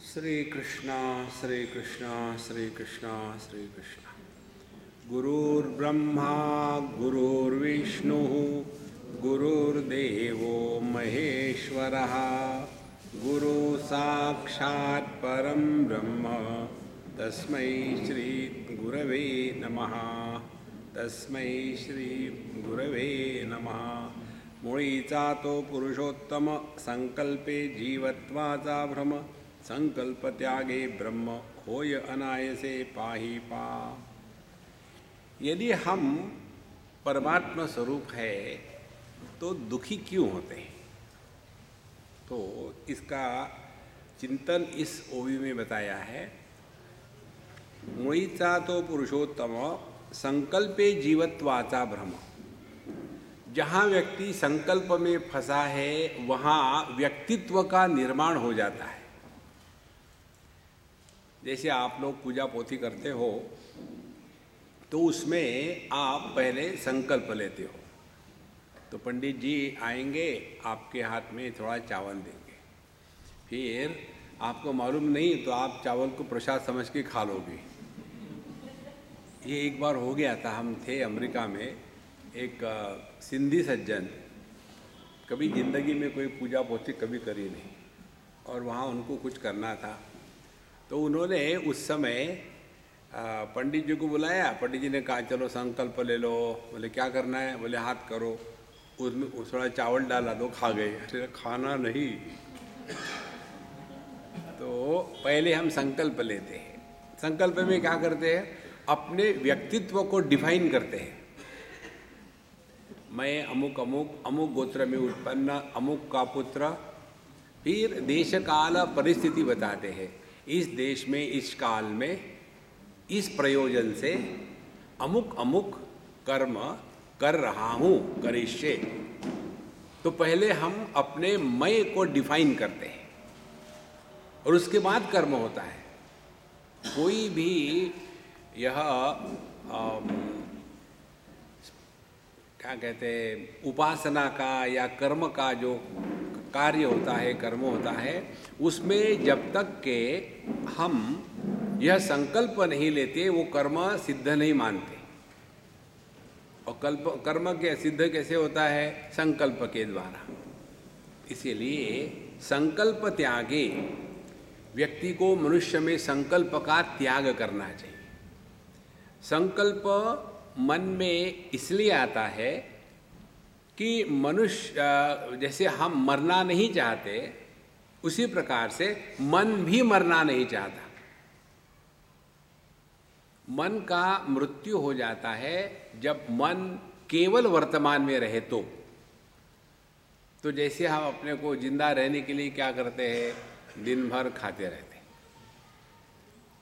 श्री कृष्णा श्री कृष्णा श्री कृष्णा श्री कृष्णा। गुरुर्ब्रह्मा गुरुर्विष्णु गुरुर्देवो महेश्वरः गुरु साक्षात् परं ब्रह्म तस्मै श्री गुरवे नमः। तस्मै श्री गुरवे नमः। मुळीचा तो पुरुषोत्तम संकल्पे जीवत्वाचा भ्रम संकल्प त्यागे ब्रह्म होय अनायसे पाहि पा। यदि हम परमात्मा स्वरूप है तो दुखी क्यों होते हैं? तो इसका चिंतन इस ओवी में बताया है। मुळीचा तो पुरुषोत्तम संकल्पे जीवत्वाचा भ्रम। जहाँ व्यक्ति संकल्प में फंसा है वहाँ व्यक्तित्व का निर्माण हो जाता है। जैसे आप लोग पूजा पोथी करते हो तो उसमें आप पहले संकल्प लेते हो, तो पंडित जी आएंगे, आपके हाथ में थोड़ा चावल देंगे, फिर आपको मालूम नहीं तो आप चावल को प्रसाद समझ के खा लोगे। ये एक बार हो गया था। हम थे अमेरिका में, एक सिंधी सज्जन, कभी ज़िंदगी में कोई पूजा पोथी कभी करी नहीं और वहाँ उनको कुछ करना था, तो उन्होंने उस समय पंडित जी को बुलाया। पंडित जी ने कहा चलो संकल्प ले लो। बोले क्या करना है? बोले हाथ करो। उसमें थोड़ा चावल डाला तो खा गए। अरे खाना नहीं। तो पहले हम संकल्प लेते हैं। संकल्प में क्या करते हैं? अपने व्यक्तित्व को डिफाइन करते हैं। मैं अमुक अमुक अमुक गोत्र में उत्पन्न, अमुक का पुत्र। फिर देश काल परिस्थिति बताते हैं। इस देश में इस काल में इस प्रयोजन से अमुक अमुक कर्म कर रहा हूँ, करिष्ये। तो पहले हम अपने मैं को डिफाइन करते हैं और उसके बाद कर्म होता है। कोई भी यह क्या कहते हैं, उपासना का या कर्म का जो कार्य होता है, कर्म होता है, उसमें जब तक के हम यह संकल्प नहीं लेते वो कर्म सिद्ध नहीं मानते। और कर्म के सिद्ध कैसे होता है? संकल्प के द्वारा। इसीलिए संकल्प त्यागे, व्यक्ति को मनुष्य में संकल्प का त्याग करना चाहिए। संकल्प मन में इसलिए आता है कि मनुष्य, जैसे हम मरना नहीं चाहते उसी प्रकार से मन भी मरना नहीं चाहता। मन का मृत्यु हो जाता है जब मन केवल वर्तमान में रहे तो जैसे हम अपने को जिंदा रहने के लिए क्या करते हैं? दिन भर खाते रहते हैं।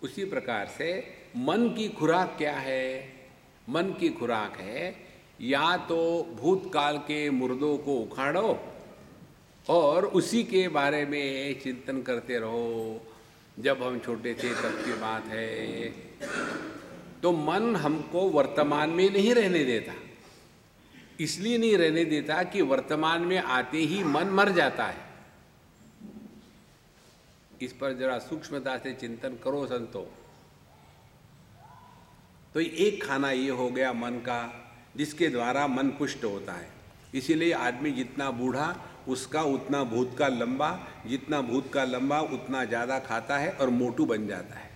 उसी प्रकार से मन की खुराक क्या है? मन की खुराक है या तो भूतकाल के मुर्दों को उखाड़ो और उसी के बारे में चिंतन करते रहो। जब हम छोटे थे तब की बात है। तो मन हमको वर्तमान में नहीं रहने देता। इसलिए नहीं रहने देता कि वर्तमान में आते ही मन मर जाता है। इस पर जरा सूक्ष्मता से चिंतन करो संतो। तो एक खाना ये हो गया मन का, जिसके द्वारा मन पुष्ट होता है। इसीलिए आदमी जितना बूढ़ा उसका उतना भूत का लंबा, जितना भूत का लंबा उतना ज़्यादा खाता है और मोटू बन जाता है।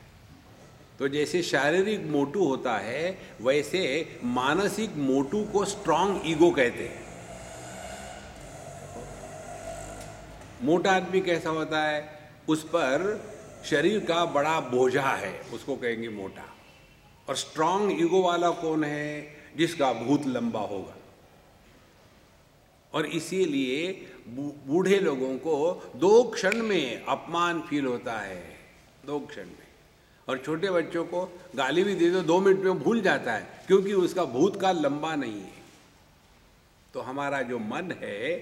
तो जैसे शारीरिक मोटू होता है वैसे मानसिक मोटू को स्ट्रांग ईगो कहते हैं। मोटा आदमी कैसा होता है? उस पर शरीर का बड़ा बोझा है, उसको कहेंगे मोटा। और स्ट्रांग ईगो वाला कौन है? जिसका भूत लंबा होगा। और इसीलिए बूढ़े लोगों को 2 क्षण में अपमान फील होता है, 2 क्षण में। और छोटे बच्चों को गाली भी दे दो 2 मिनट में भूल जाता है, क्योंकि उसका भूतकाल लंबा नहीं है। तो हमारा जो मन है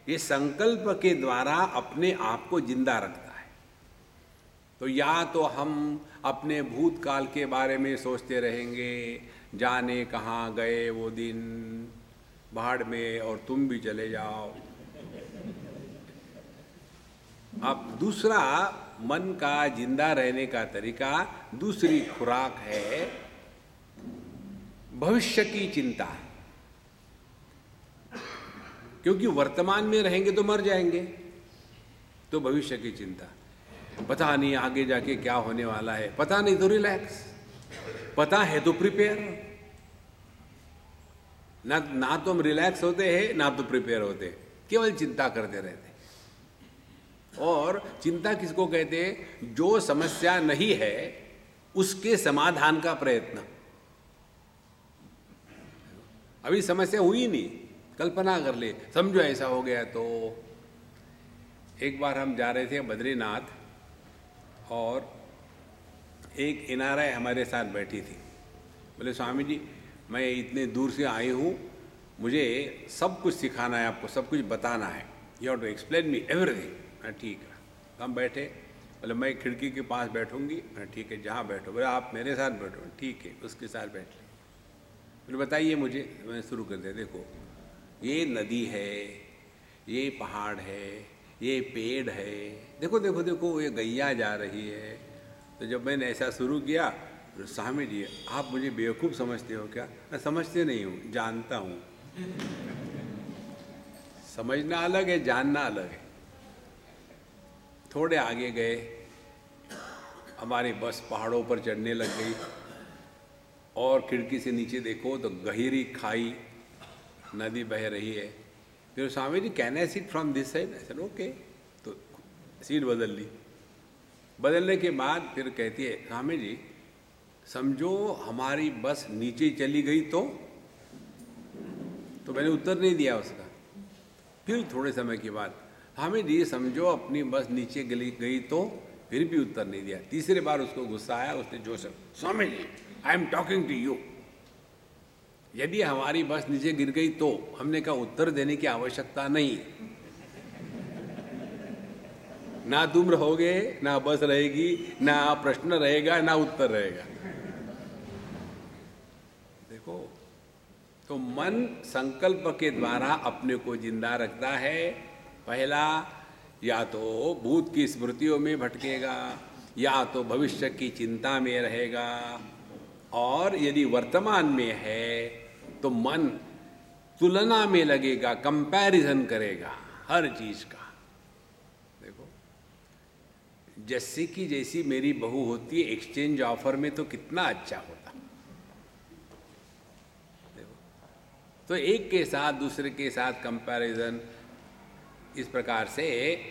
ये संकल्प के द्वारा अपने आप को जिंदा रखता है। तो या तो हम अपने भूतकाल के बारे में सोचते रहेंगे, जाने कहाँ गए वो दिन, भाड़ में और तुम भी चले जाओ। अब दूसरा मन का जिंदा रहने का तरीका, दूसरी खुराक है भविष्य की चिंता। क्योंकि वर्तमान में रहेंगे तो मर जाएंगे, तो भविष्य की चिंता, पता नहीं आगे जाके क्या होने वाला है, पता नहीं तो रिलैक्स, पता है तो प्रिपेयर। ना तो हम रिलैक्स होते हैं ना तो प्रिपेयर होते हैं, केवल चिंता करते रहते हैं। और चिंता किसको कहते हैं? जो समस्या नहीं है उसके समाधान का प्रयत्न। अभी समस्या हुई नहीं, कल्पना कर ले, समझो ऐसा हो गया तो। एक बार हम जा रहे थे बद्रीनाथ और एक NRI हमारे साथ बैठी थी। बोले स्वामी जी मैं इतने दूर से आई हूँ, मुझे सब कुछ सिखाना है, आपको सब कुछ बताना है, you have to explain me everything. ठीक है, हम बैठे। बोले मैं खिड़की के पास बैठूंगी। ठीक है, जहाँ बैठो। बोले आप मेरे साथ बैठो। ठीक है, उसके साथ बैठ ले। बोले बताइए मुझे। मैं शुरू कर दिया, देखो ये नदी है, ये पहाड़ है, ये पेड़ है, देखो देखो देखो ये गैया जा रही है। तो जब मैंने ऐसा शुरू किया, स्वामी जी आप मुझे बेवकूफ़ समझते हो क्या? मैं समझते नहीं हूँ, जानता हूँ। समझना अलग है, जानना अलग है। थोड़े आगे गए, हमारी बस पहाड़ों पर चढ़ने लग गई और खिड़की से नीचे देखो तो गहरी खाई, नदी बह रही है। फिर Swami ji can I sit from this side? ऐसा ओके, तो सीट बदल ली। बदलने के बाद फिर कहती है स्वामी जी समझो हमारी बस नीचे चली गई तो मैंने उत्तर नहीं दिया उसका। फिर थोड़े समय के बाद स्वामी जी समझो अपनी बस नीचे गई तो, फिर भी उत्तर नहीं दिया। तीसरे बार उसको गुस्सा आया, उसने जोश से Swami ji I am talking to you, यदि हमारी बस नीचे गिर गई तो। हमने कहा उत्तर देने की आवश्यकता नहीं, ना तुम रहोगे, ना बस रहेगी, ना प्रश्न रहेगा, ना उत्तर रहेगा। देखो, तो मन संकल्प के द्वारा अपने को जिंदा रखता है। पहला, या तो भूत की स्मृतियों में भटकेगा, या तो भविष्य की चिंता में रहेगा, और यदि वर्तमान में है तो मन तुलना में लगेगा, कंपैरिजन करेगा हर चीज का। देखो, जैसे कि जैसी मेरी बहू होती है एक्सचेंज ऑफर में, तो कितना अच्छा होता। देखो, तो एक के साथ दूसरे के साथ कंपैरिजन, इस प्रकार से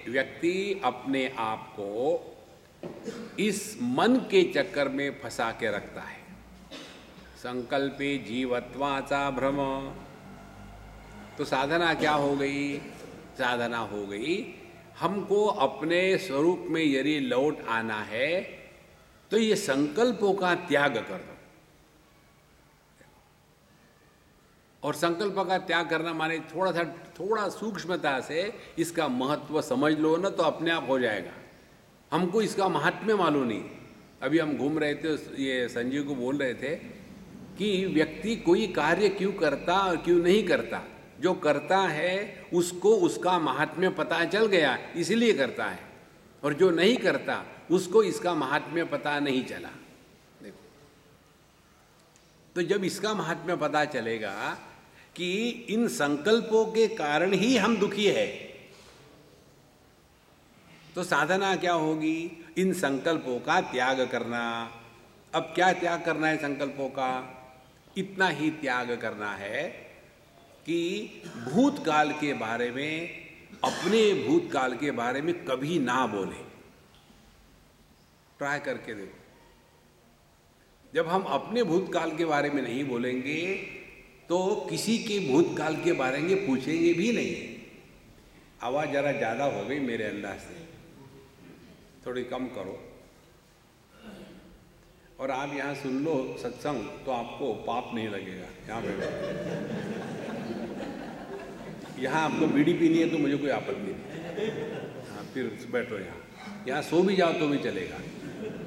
व्यक्ति अपने आप को इस मन के चक्कर में फंसा के रखता है। संकल्पे जीवत्वाचा भ्रम। तो साधना क्या हो गई? साधना हो गई हमको अपने स्वरूप में यदि लौट आना है तो ये संकल्पों का त्याग कर दो। और संकल्प का त्याग करना माने थोड़ा सूक्ष्मता से इसका महत्व समझ लो ना, तो अपने आप हो जाएगा। हमको इसका महात्म्य मालूम नहीं। अभी हम घूम रहे थे, ये संजीव को बोल रहे थे कि व्यक्ति कोई कार्य क्यों करता और क्यों नहीं करता। जो करता है उसको उसका महात्म्य पता चल गया, इसलिए करता है, और जो नहीं करता उसको इसका महात्म्य पता नहीं चला। देखो, तो जब इसका महात्म्य पता चलेगा कि इन संकल्पों के कारण ही हम दुखी है, तो साधना क्या होगी? इन संकल्पों का त्याग करना। अब क्या त्याग करना है संकल्पों का? इतना ही त्याग करना है कि भूतकाल के बारे में, अपने भूतकाल के बारे में कभी ना बोले। ट्राई करके देखो, जब हम अपने भूतकाल के बारे में नहीं बोलेंगे तो किसी के भूतकाल के बारे में पूछेंगे भी नहीं। आवाज़ जरा ज़्यादा हो गई मेरे अंदाज से, थोड़ी कम करो। और आप यहाँ सुन लो सत्संग तो आपको पाप नहीं लगेगा। यहाँ बैठो, यहाँ आपको बीड़ी पीनी है तो मुझे कोई आपत्ति नहीं। हाँ, फिर बैठो यहाँ सो भी जाओ तो भी चलेगा,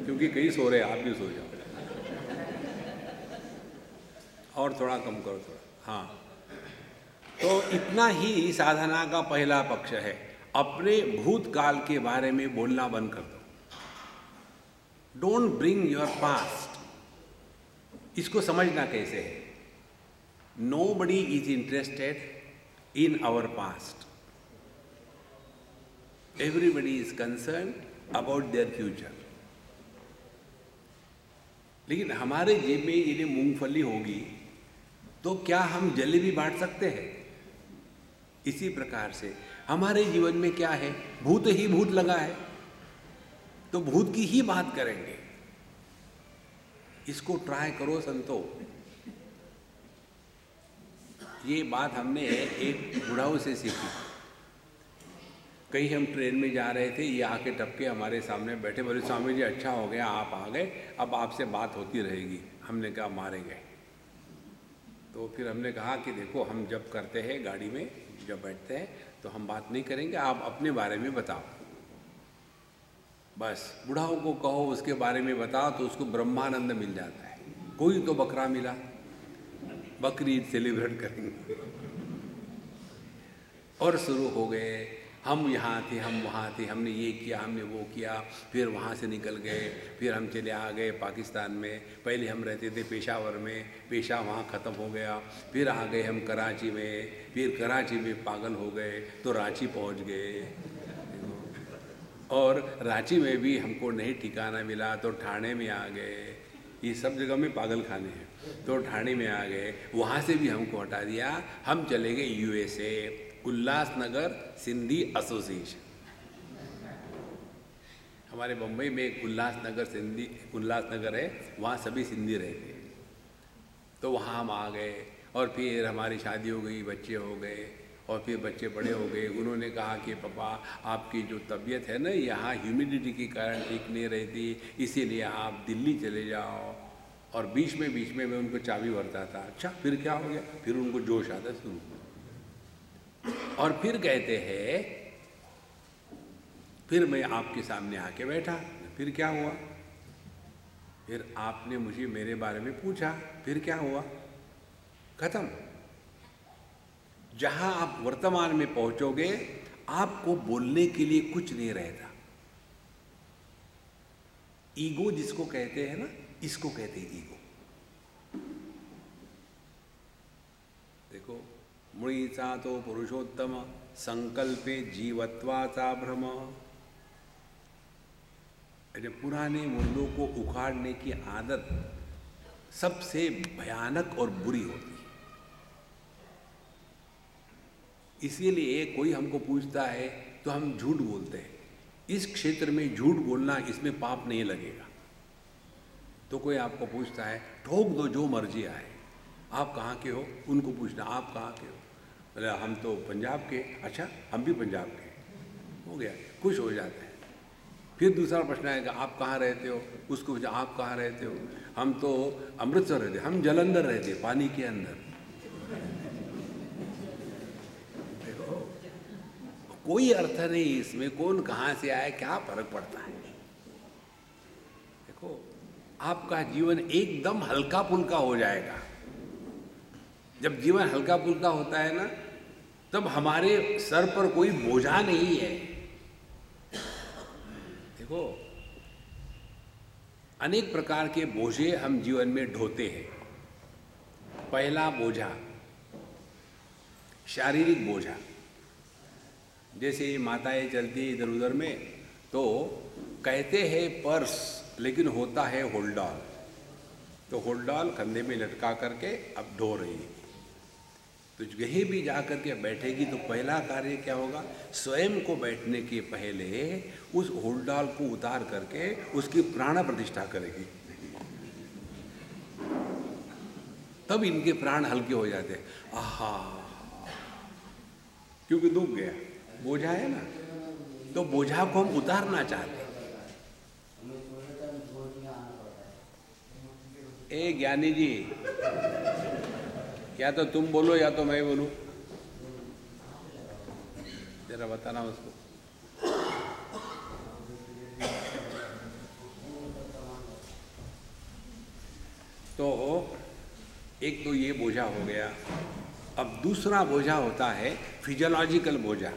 क्योंकि कई सो रहे, आप भी सो जाओ। और थोड़ा कम करो, थोड़ा। हाँ, तो इतना ही साधना का पहला पक्ष है। अपने भूतकाल के बारे में बोलना बंद कर दो। Don't bring your past. इसको समझना कैसे है? Nobody is interested in our past, everybody is concern about their future. लेकिन हमारे जेब में यदि मूंगफली होगी तो क्या हम जलेबी बांट सकते हैं? इसी प्रकार से हमारे जीवन में क्या है? भूत ही भूत लगा है, तो भूत की ही बात करेंगे। इसको ट्राई करो संतो। ये बात हमने एक बुढ़ाऊ से सीखी। कहीं हम ट्रेन में जा रहे थे, ये आके टपके हमारे सामने बैठे, बोले स्वामी जी अच्छा हो गया आप आ गए, अब आपसे बात होती रहेगी। हमने कहा मारे गए। तो फिर हमने कहा कि देखो हम जब करते हैं गाड़ी में जब बैठते हैं तो हम बात नहीं करेंगे, आप अपने बारे में बताओ। बस बुढ़ाओं को कहो उसके बारे में बताओ तो उसको ब्रह्मानंद मिल जाता है। कोई तो बकरा मिला, बकरीद सेलिब्रेट करेंगे। और शुरू हो गए, हम यहाँ थे, हम वहाँ थे, हमने ये किया, हमने वो किया, फिर वहाँ से निकल गए, फिर हम चले आ गए पाकिस्तान में। पहले हम रहते थे पेशावर में, पेशा वहाँ ख़त्म हो गया, फिर आ गए हम कराची में, फिर कराची में पागल हो गए तो रांची पहुँच गए, और रांची में भी हमको नहीं ठिकाना मिला तो ठाणे में आ गए। ये सब जगह में पागल खाने हैं। तो ठाणे में आ गए, वहाँ से भी हमको हटा दिया, हम चले गए USA, उल्लासनगर सिंधी एसोसिएशन। हमारे बम्बई में एक उल्लासनगर है, वहाँ सभी सिंधी रहते हैं। तो वहाँ हम आ गए और फिर हमारी शादी हो गई, बच्चे हो गए, और फिर बच्चे बड़े हो गए। उन्होंने कहा कि पापा आपकी जो तबीयत है ना यहाँ ह्यूमिडिटी के कारण ठीक नहीं रहती, इसीलिए आप दिल्ली चले जाओ। और बीच में मैं उनको चाबी भरता था। अच्छा फिर क्या हो गया? फिर उनको जोश आता शुरू। और फिर कहते हैं फिर मैं आपके सामने आके बैठा, फिर क्या हुआ? फिर आपने मुझे मेरे बारे में पूछा, फिर क्या हुआ? खत्म। जहां आप वर्तमान में पहुंचोगे आपको बोलने के लिए कुछ नहीं रहता। ईगो जिसको कहते हैं ना, इसको कहते हैं ईगो। देखो, मुळीचा तो पुरुषोत्तम, संकल्पे जीवत्वाचा भ्रम। पुराने मूल्यों को उखाड़ने की आदत सबसे भयानक और बुरी होती है। इसीलिए कोई हमको पूछता है तो हम झूठ बोलते हैं। इस क्षेत्र में झूठ बोलना, इसमें पाप नहीं लगेगा। तो कोई आपको पूछता है, ठोक दो जो मर्जी आए, आप कहाँ के हो? उनको पूछना आप कहाँ के हो? बोले हम तो पंजाब के। अच्छा हम भी पंजाब के। हो गया, खुश हो जाते हैं। फिर दूसरा प्रश्न आएगा, आप कहाँ रहते हो? उसको पूछा आप कहाँ रहते हो? हम तो अमृतसर रहते, हम जलंधर रहते, पानी के अंदर। कोई अर्थ नहीं इसमें, कौन कहाँ से आए, क्या फर्क पड़ता है? देखो, आपका जीवन एकदम हल्का फुल्का हो जाएगा। जब जीवन हल्का फुल्का होता है ना, तब हमारे सर पर कोई बोझा नहीं है। देखो, अनेक प्रकार के बोझे हम जीवन में ढोते हैं। पहला बोझा शारीरिक बोझा। जैसे माताएं चलती इधर उधर में तो कहते हैं पर्स, लेकिन होता है होल्डॉल। तो होल्डॉल कंधे में लटका करके अब ढो रही है। तो कहीं भी जा कर के बैठेगी तो पहला कार्य क्या होगा? स्वयं को बैठने के पहले उस होल्डॉल को उतार करके उसकी प्राण प्रतिष्ठा करेगी। तब इनके प्राण हल्के हो जाते हैं। आहा, क्योंकि डूब गया, बोझा है ना। तो बोझा को हम उतारना चाहते हैं। ए ज्ञानी जी, या तो तुम बोलो या तो मैं बोलूं, जरा बताना उसको। तो एक तो ये बोझा हो गया। अब दूसरा बोझा होता है फिजियोलॉजिकल बोझा।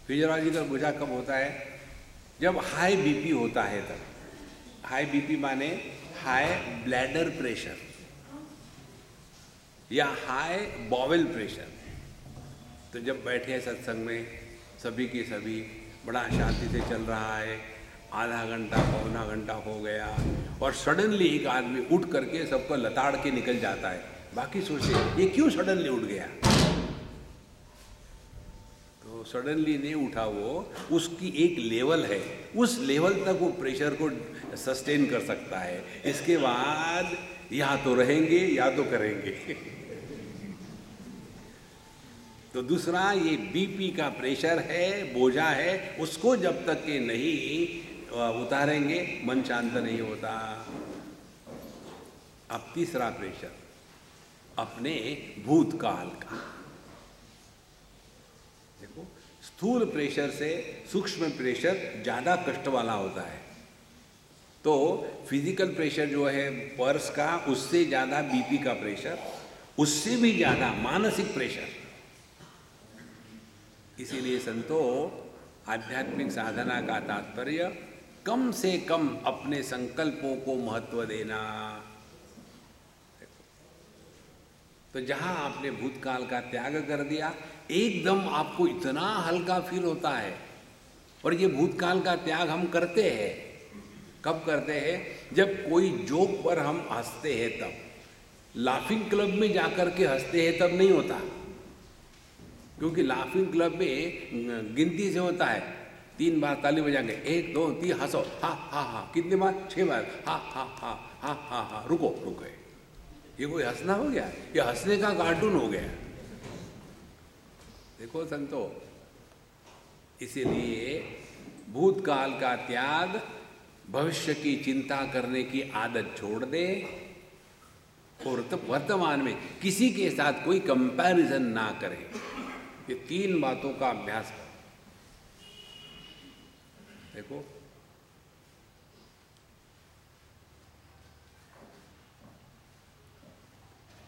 फिजियोलॉजिकल गुर्जा कब होता है? जब हाई बीपी होता है तब। हाई बीपी माने हाई ब्लैडर प्रेशर या हाई बॉवेल प्रेशर। तो जब बैठे हैं सत्संग में, सभी के सभी बड़ा शांति से चल रहा है, आधा घंटा पौना घंटा हो गया और सडनली एक आदमी उठ करके सबको लताड़ के निकल जाता है। बाकी सोचते ये क्यों सडनली उठ गया? तो सडनली नहीं उठा वो, उसकी एक लेवल है, उस लेवल तक वो प्रेशर को सस्टेन कर सकता है। इसके बाद या तो रहेंगे या तो करेंगे। तो दूसरा ये बीपी का प्रेशर है, बोझा है, उसको जब तक के नहीं उतारेंगे मन शांत नहीं होता। अब तीसरा प्रेशर अपने भूतकाल का। देखो, स्थूल प्रेशर से सूक्ष्म प्रेशर ज़्यादा कष्ट वाला होता है। तो फिजिकल प्रेशर जो है पर्स का, उससे ज़्यादा बीपी का प्रेशर, उससे भी ज़्यादा मानसिक प्रेशर। इसीलिए संतों, आध्यात्मिक साधना का तात्पर्य कम से कम अपने संकल्पों को महत्व देना। तो जहाँ आपने भूतकाल का त्याग कर दिया, एकदम आपको इतना हल्का फील होता है। और ये भूतकाल का त्याग हम करते हैं, कब करते हैं? जब कोई जोक पर हम हंसते हैं तब। लाफिंग क्लब में जाकर के हंसते हैं तब नहीं होता, क्योंकि लाफिंग क्लब में गिनती से होता है। 3 बार ताली बजाएंगे, 1 2 3 हंसो, हा हा हा। कितने बार? 6 बार, हा हा हा हा हा हा। रुको रुको, ये कोई हंसना हो गया? ये हंसने का कार्टून हो गया। देखो संतो, इसीलिए भूतकाल का त्याग, भविष्य की चिंता करने की आदत छोड़ दे और वर्तमान में किसी के साथ कोई कंपैरिजन ना करे। ये 3 बातों का अभ्यास करो। देखो,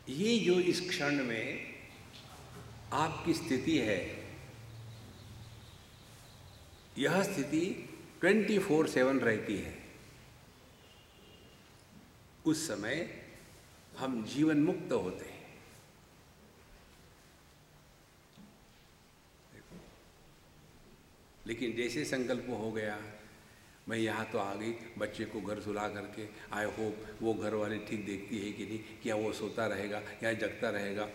ये जो इस क्षण में आपकी स्थिति है, यह स्थिति 24/7 रहती है। उस समय हम जीवन मुक्त होते हैं। लेकिन जैसे संकल्प हो गया, मैं यहाँ तो आ गई, बच्चे को घर सुला करके, आई होप वो घर वाले ठीक देखती है कि नहीं, क्या वो सोता रहेगा या जगता रहेगा,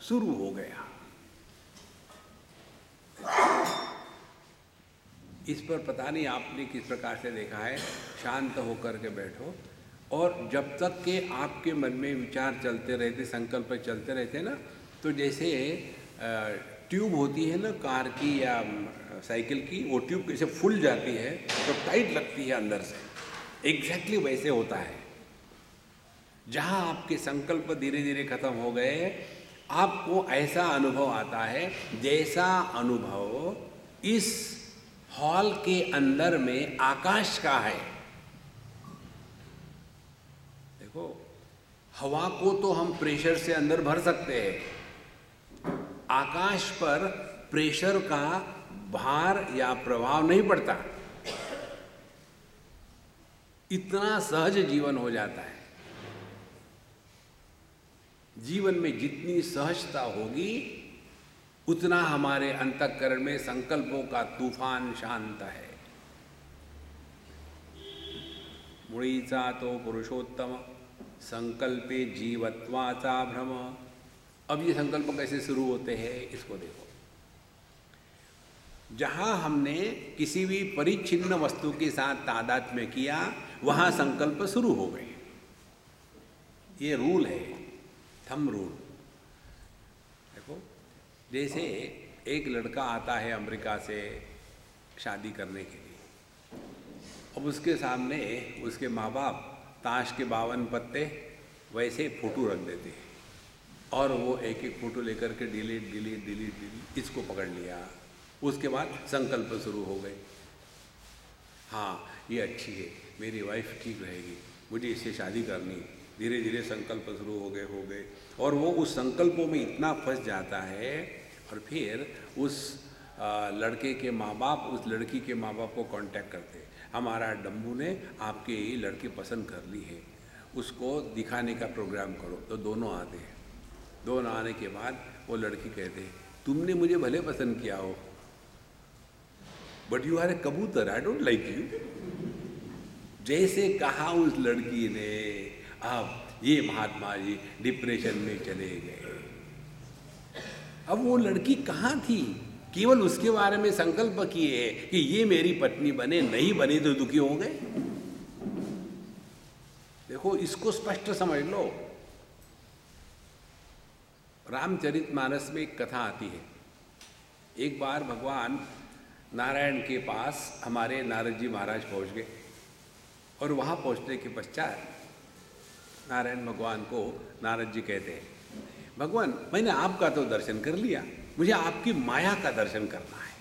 शुरू हो गया। इस पर पता नहीं आपने किस प्रकार से देखा है। शांत होकर के बैठो और जब तक के आपके मन में विचार चलते रहते, संकल्प चलते रहते ना, तो जैसे ट्यूब होती है ना कार की या साइकिल की, वो ट्यूब कैसे फूल जाती है तो टाइट लगती है अंदर से, एग्जैक्टली वैसे होता है। जहाँ आपके संकल्प धीरे धीरे खत्म हो गए, आपको ऐसा अनुभव आता है जैसा अनुभव इस हॉल के अंदर में आकाश का है। देखो, हवा को तो हम प्रेशर से अंदर भर सकते हैं, आकाश पर प्रेशर का भार या प्रभाव नहीं पड़ता। इतना सहज जीवन हो जाता है। जीवन में जितनी सहजता होगी, उतना हमारे अंतःकरण में संकल्पों का तूफान शांत है। मुळीचा तो पुरुषोत्तम, संकल्पे जीवत्वाचा भ्रम। अब ये संकल्प कैसे शुरू होते हैं, इसको देखो। जहाँ हमने किसी भी परिच्छिन्न वस्तु के साथ तादात्म्य किया, वहाँ संकल्प शुरू हो गए। ये रूल है, थंब रूल। देखो, जैसे एक लड़का आता है अमेरिका से शादी करने के लिए, अब उसके सामने उसके माँ बाप ताश के 52 पत्ते वैसे फोटो रख देते हैं और वो एक एक फोटो लेकर के डिलीट डिलीट डिलीट डिलीट, इसको पकड़ लिया। उसके बाद संकल्प शुरू हो गए, हाँ ये अच्छी है, मेरी वाइफ ठीक रहेगी, मुझे इससे शादी करनी। धीरे धीरे संकल्प शुरू हो गए और वो उस संकल्पों में इतना फंस जाता है और फिर उस लड़के के माँ बाप उस लड़की के माँ बाप को कांटेक्ट करते, हमारा डम्बू ने आपके लड़की पसंद कर ली है, उसको दिखाने का प्रोग्राम करो। तो दोनों आते हैं। दोनों आने के बाद वो लड़की कहते हैं, तुमने मुझे भले पसंद किया हो, बट यू आर ए कबूतर, आई डोंट लाइक यू। जैसे कहा उस लड़की ने, अब ये महात्मा जी डिप्रेशन में चले गए। अब वो लड़की कहाँ थी? केवल उसके बारे में संकल्प किए कि ये मेरी पत्नी बने, नहीं बनी तो दुखी हो गए। देखो, इसको स्पष्ट समझ लो। रामचरितमानस में एक कथा आती है। एक बार भगवान नारायण के पास हमारे नारद जी महाराज पहुंच गए, और वहां पहुंचने के पश्चात नारायण भगवान को नारद जी कहते हैं, भगवान मैंने आपका तो दर्शन कर लिया, मुझे आपकी माया का दर्शन करना है।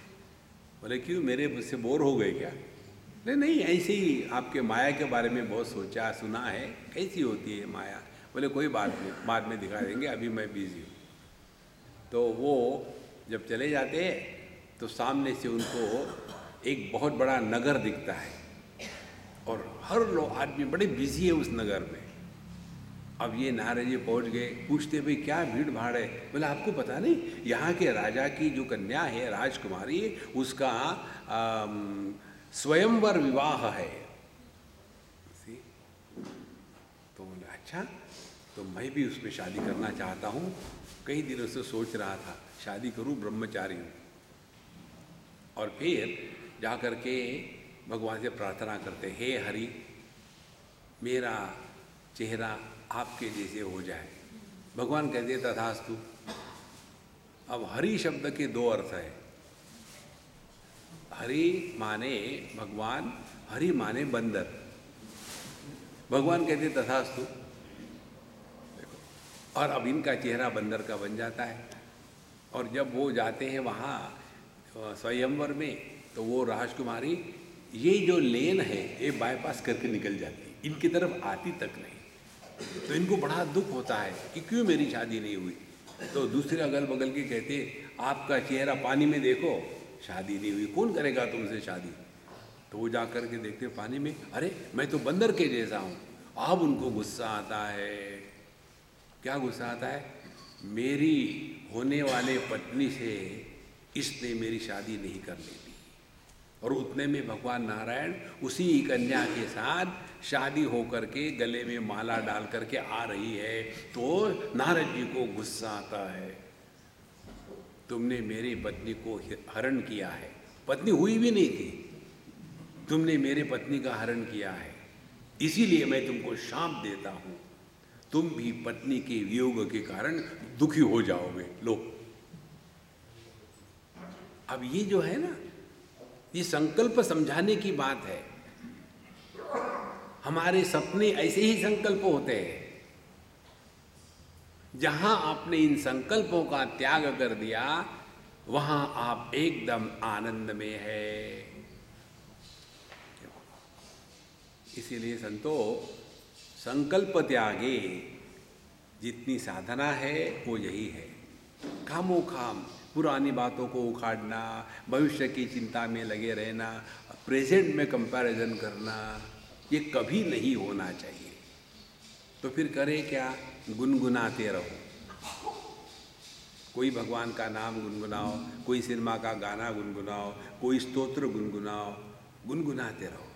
बोले क्यों, मेरे से बोर हो गए क्या? नहीं, ऐसे ही आपके माया के बारे में बहुत सोचा सुना है, कैसी होती है माया। बोले कोई बात नहीं, बाद में दिखा देंगे, अभी मैं बिजी हूँ। तो वो जब चले जाते हैं तो सामने से उनको एक बहुत बड़ा नगर दिखता है, और हर लोग आदमी बड़े बिजी है उस नगर में। अब ये नारद जी पहुँच गए, पूछते भाई क्या भीड़ भाड़ है? बोले आपको पता नहीं, यहाँ के राजा की जो कन्या है राजकुमारी, उसका स्वयंवर विवाह है। तो बोले अच्छा, तो मैं भी उसमें शादी करना चाहता हूँ, कई दिनों से सोच रहा था शादी करूँ, ब्रह्मचारी हूँ। और फिर जा कर के भगवान से प्रार्थना करते, हे हरि, मेरा चेहरा आपके जैसे हो जाए। भगवान कहते तथास्तु। अब हरि शब्द के दो अर्थ है। हरि माने भगवान, हरि माने बंदर। भगवान कहते तथास्तु। देखो, और अब इनका चेहरा बंदर का बन जाता है। और जब वो जाते हैं वहाँ स्वयंवर में, तो वो राजकुमारी ये जो लेन है ये बाईपास करके निकल जाती, इनकी तरफ आती तक नहीं। तो इनको बड़ा दुख होता है कि क्यों मेरी शादी नहीं हुई। तो दूसरे अगल बगल के कहते, आपका चेहरा पानी में देखो, शादी नहीं हुई, कौन करेगा तुमसे शादी? तो वो जा कर के देखते पानी में, अरे मैं तो बंदर के जैसा हूँ। अब उनको गुस्सा आता है। क्या गुस्सा आता है? मेरी होने वाले पत्नी से इसने मेरी शादी नहीं करनी थी। और उतने में भगवान नारायण उसी कन्या के साथ शादी होकर के गले में माला डाल करके आ रही है। तो नारद जी को गुस्सा आता है, तुमने मेरी पत्नी को हरण किया है, पत्नी हुई भी नहीं थी, तुमने मेरे पत्नी का हरण किया है, इसीलिए मैं तुमको शाप देता हूँ, तुम भी पत्नी के वियोग के कारण दुखी हो जाओगे। लो, अब ये जो है ना, ये संकल्प समझाने की बात है। हमारे सपने ऐसे ही संकल्प होते हैं। जहां आपने इन संकल्पों का त्याग कर दिया, वहां आप एकदम आनंद में है। इसीलिए संतो, संकल्प त्यागे जितनी साधना है वो यही है। खामो खाम पुरानी बातों को उखाड़ना, भविष्य की चिंता में लगे रहना, प्रेजेंट में कंपैरिजन करना, ये कभी नहीं होना चाहिए। तो फिर करें क्या? गुनगुनाते रहो। कोई भगवान का नाम गुनगुनाओ, कोई सिनेमा का गाना गुनगुनाओ, कोई स्तोत्र गुनगुनाओ, गुनगुनाते रहो।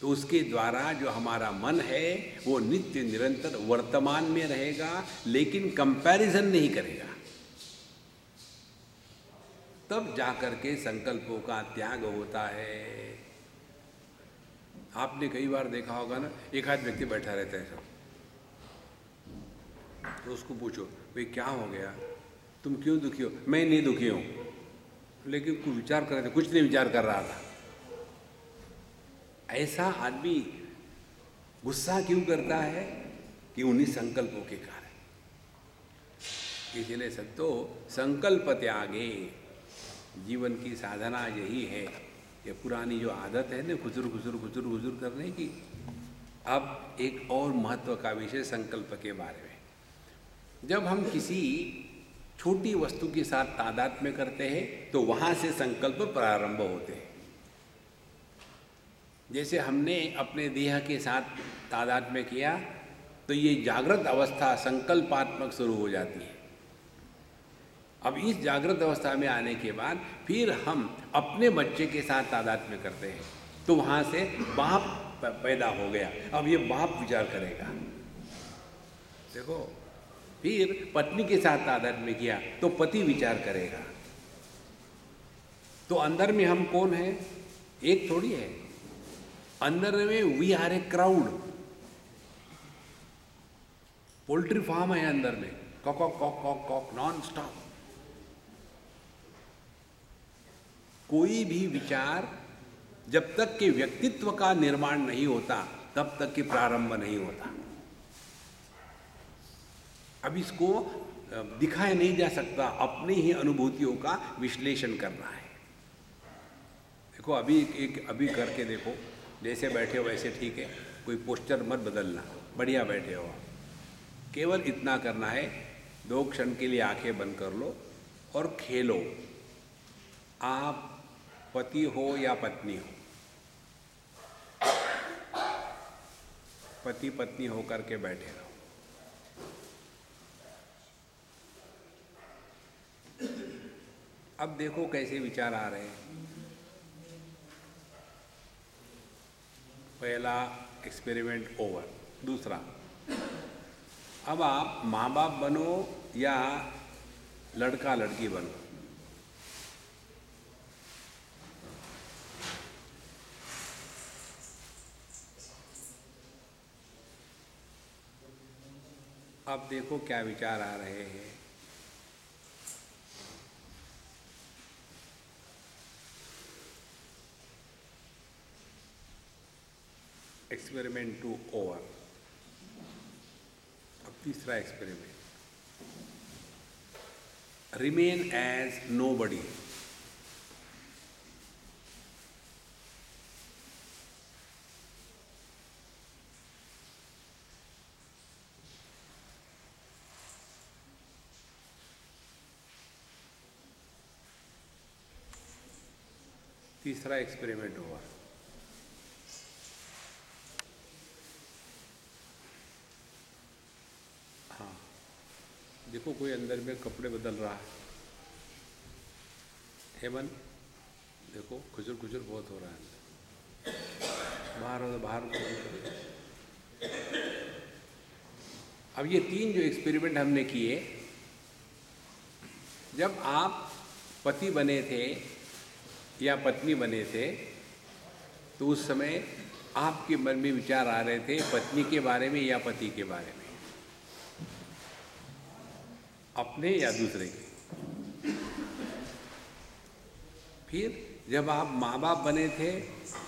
तो उसके द्वारा जो हमारा मन है वो नित्य निरंतर वर्तमान में रहेगा, लेकिन कंपैरिजन नहीं करेगा। तब जाकर के संकल्पों का त्याग होता है। आपने कई बार देखा होगा ना, एक आध व्यक्ति बैठा रहता है सब, तो उसको पूछो भाई क्या हो गया, तुम क्यों दुखी हो? मैं नहीं दुखी हूँ, लेकिन कुछ विचार कर रहे थे, कुछ नहीं विचार कर रहा था। ऐसा आदमी गुस्सा क्यों करता है? कि उन्हीं संकल्पों के कारण। इसलिए संतो, संकल्प त्यागे जीवन की साधना यही है। ये पुरानी जो आदत है ना खुजर खुजर खुजर खुजर करने की। अब एक और महत्व का विषय संकल्प के बारे में। जब हम किसी छोटी वस्तु के साथ तादात्म्य में करते हैं तो वहाँ से संकल्प प्रारंभ होते हैं। जैसे हमने अपने देह के साथ तादात्म्य में किया तो ये जागृत अवस्था संकल्पात्मक शुरू हो जाती है। अब इस जागृत अवस्था में आने के बाद फिर हम अपने बच्चे के साथ तादात्म्य में करते हैं तो वहाँ से बाप पैदा हो गया। अब ये बाप विचार करेगा। देखो, फिर पत्नी के साथ तादात्म्य में किया तो पति विचार करेगा। तो अंदर में हम कौन है? एक थोड़ी है। अंदर में we are a crowd. Poultry farm है अंदर में, cock cock cock cock cock non stop. कोई भी विचार जब तक कि व्यक्तित्व का निर्माण नहीं होता तब तक कि प्रारंभ नहीं होता। अब इसको दिखाया नहीं जा सकता, अपनी ही अनुभूतियों का विश्लेषण करना है। देखो, अभी करके देखो, जैसे बैठे हो वैसे ठीक है, कोई पोस्चर मत बदलना, बढ़िया बैठे हो। केवल इतना करना है, 2 क्षण के लिए आंखें बंद कर लो और खेलो। आप पति हो या पत्नी हो, पति पत्नी होकर के बैठे रहो। अब देखो कैसे विचार आ रहे हैं। पहला एक्सपेरिमेंट ओवर। दूसरा, अब आप माँ बाप बनो या लड़का लड़की बनो। अब देखो क्या विचार आ रहे हैं। Experiment 2 over. अब तीसरा एक्सपेरिमेंट, रिमेन एज नोबडी। तीसरा एक्सपेरिमेंट हुआ। हाँ, देखो कोई अंदर में कपड़े बदल रहा है। हेमंत, देखो खुजर खुजर बहुत हो रहा है। बाहर हो तो बाहर। अब ये 3 जो एक्सपेरिमेंट हमने किए, जब आप पति बने थे या पत्नी बने थे तो उस समय आपके मन में विचार आ रहे थे पत्नी के बारे में या पति के बारे में, अपने या दूसरे के। फिर जब आप माँ बाप बने थे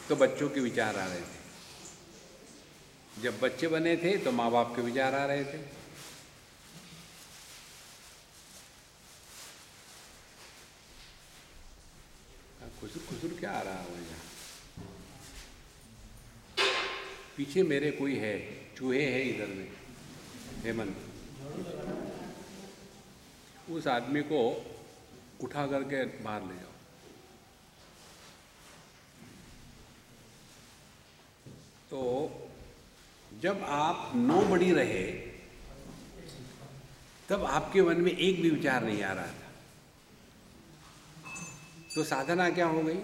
तो बच्चों के विचार आ रहे थे, जब बच्चे बने थे तो माँ बाप के विचार आ रहे थे। खुजूर खुजूर क्या आ रहा है यहाँ? पीछे मेरे कोई है, चूहे हैं इधर में। हेमंत, उस आदमी को उठा करके बाहर ले जाओ। तो जब आप नोबडी रहे तब आपके मन में एक भी विचार नहीं आ रहा था। तो साधना क्या हो गई?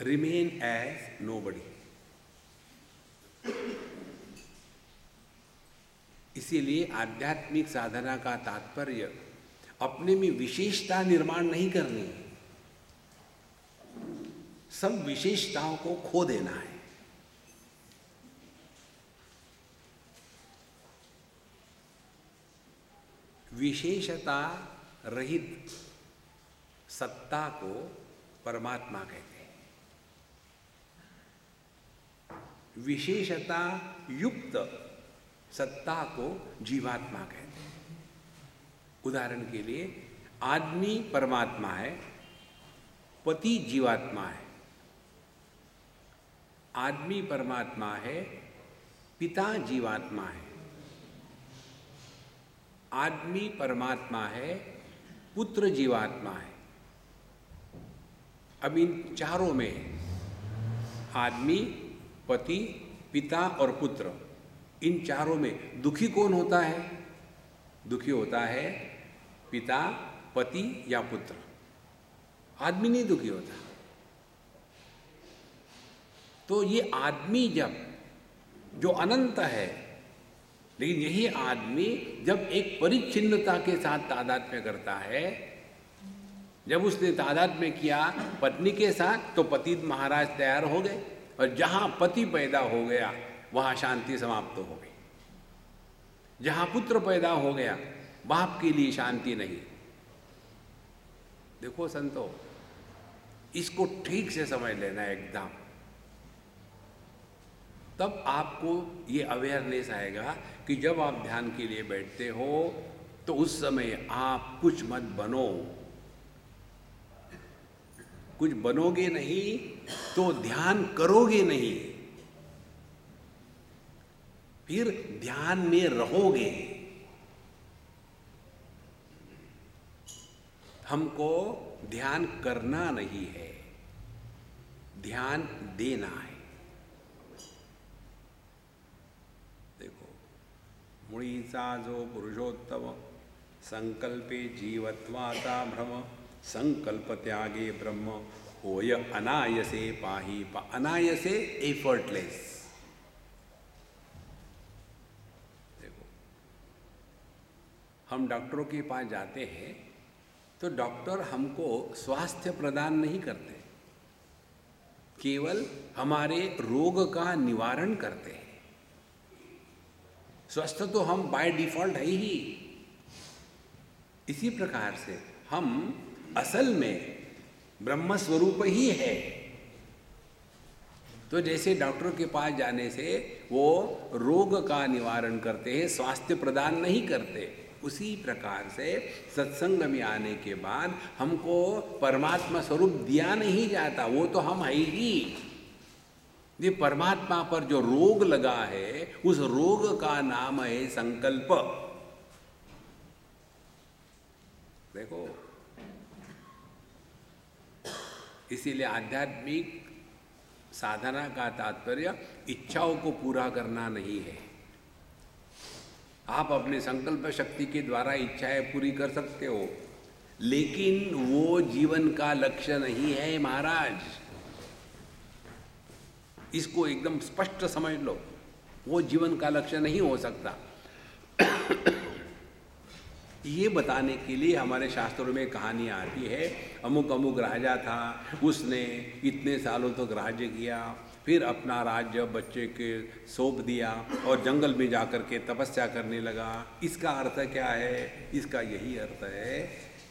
Remain as nobody. इसीलिए आध्यात्मिक साधना का तात्पर्य अपने में विशेषता निर्माण नहीं करनी, सब विशेषताओं को खो देना है। विशेषता रहित सत्ता को परमात्मा कहते हैं, विशेषता युक्त सत्ता को जीवात्मा कहते हैं। उदाहरण के लिए, आदमी परमात्मा है, पति जीवात्मा है। आदमी परमात्मा है, पिता जीवात्मा है। आदमी परमात्मा है, पुत्र जीवात्मा है। अब इन चारों में आदमी, पति, पिता और पुत्र, इन चारों में दुखी कौन होता है? दुखी होता है पिता, पति या पुत्र। आदमी नहीं दुखी होता। तो ये आदमी जब जो अनंत है, लेकिन यही आदमी जब एक परिच्छिन्नता के साथ तादात्म्य करता है, जब उसने तादात्म्य किया पत्नी के साथ तो पति महाराज तैयार हो गए, और जहां पति पैदा हो गया वहां शांति समाप्त हो गई। जहां पुत्र पैदा हो गया बाप के लिए शांति नहीं। देखो संतो, इसको ठीक से समझ लेना एकदम, तब आपको ये अवेयरनेस आएगा कि जब आप ध्यान के लिए बैठते हो तो उस समय आप कुछ मत बनो। कुछ बनोगे नहीं तो ध्यान करोगे नहीं, फिर ध्यान में रहोगे। हमको ध्यान करना नहीं है, ध्यान देना है। देखो, मुळीचा जो पुरुषोत्तम संकल्पे जीवत्वाता भ्रम, संकल्प त्यागे ब्रह्म, होय अनायसे पाही अनायसे एफर्टलेस। देखो, हम डॉक्टरों के पास जाते हैं तो डॉक्टर हमको स्वास्थ्य प्रदान नहीं करते, केवल हमारे रोग का निवारण करते हैं। स्वस्थ तो हम बाय डिफॉल्ट है ही। इसी प्रकार से हम असल में ब्रह्म स्वरूप ही है। तो जैसे डॉक्टर के पास जाने से वो रोग का निवारण करते हैं, स्वास्थ्य प्रदान नहीं करते, उसी प्रकार से सत्संग में आने के बाद हमको परमात्मा स्वरूप दिया नहीं जाता, वो तो हम है ही। ये परमात्मा पर जो रोग लगा है उस रोग का नाम है संकल्प। देखो, इसीलिए आध्यात्मिक साधना का तात्पर्य इच्छाओं को पूरा करना नहीं है। आप अपने संकल्प शक्ति के द्वारा इच्छाएं पूरी कर सकते हो, लेकिन वो जीवन का लक्ष्य नहीं है महाराज। इसको एकदम स्पष्ट समझ लो, वो जीवन का लक्ष्य नहीं हो सकता। ये बताने के लिए हमारे शास्त्रों में कहानियाँ आती है, अमुक अमुक राजा था, उसने इतने सालों तक राज्य किया, फिर अपना राज्य बच्चे के सौंप दिया और जंगल में जाकर के तपस्या करने लगा। इसका अर्थ क्या है? इसका यही अर्थ है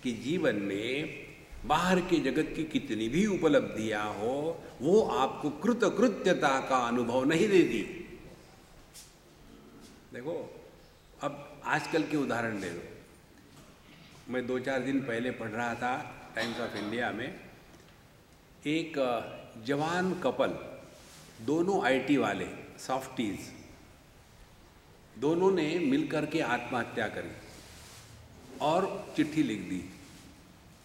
कि जीवन में बाहर के जगत की कितनी भी उपलब्धियां हो, वो आपको कृतकृत्यता का अनुभव नहीं देती। देखो, अब आजकल के उदाहरण ले लो। मैं 2-4 दिन पहले पढ़ रहा था टाइम्स ऑफ इंडिया में, एक जवान कपल, दोनों आईटी वाले, सॉफ्टीज, दोनों ने मिलकर के आत्महत्या करी और चिट्ठी लिख दी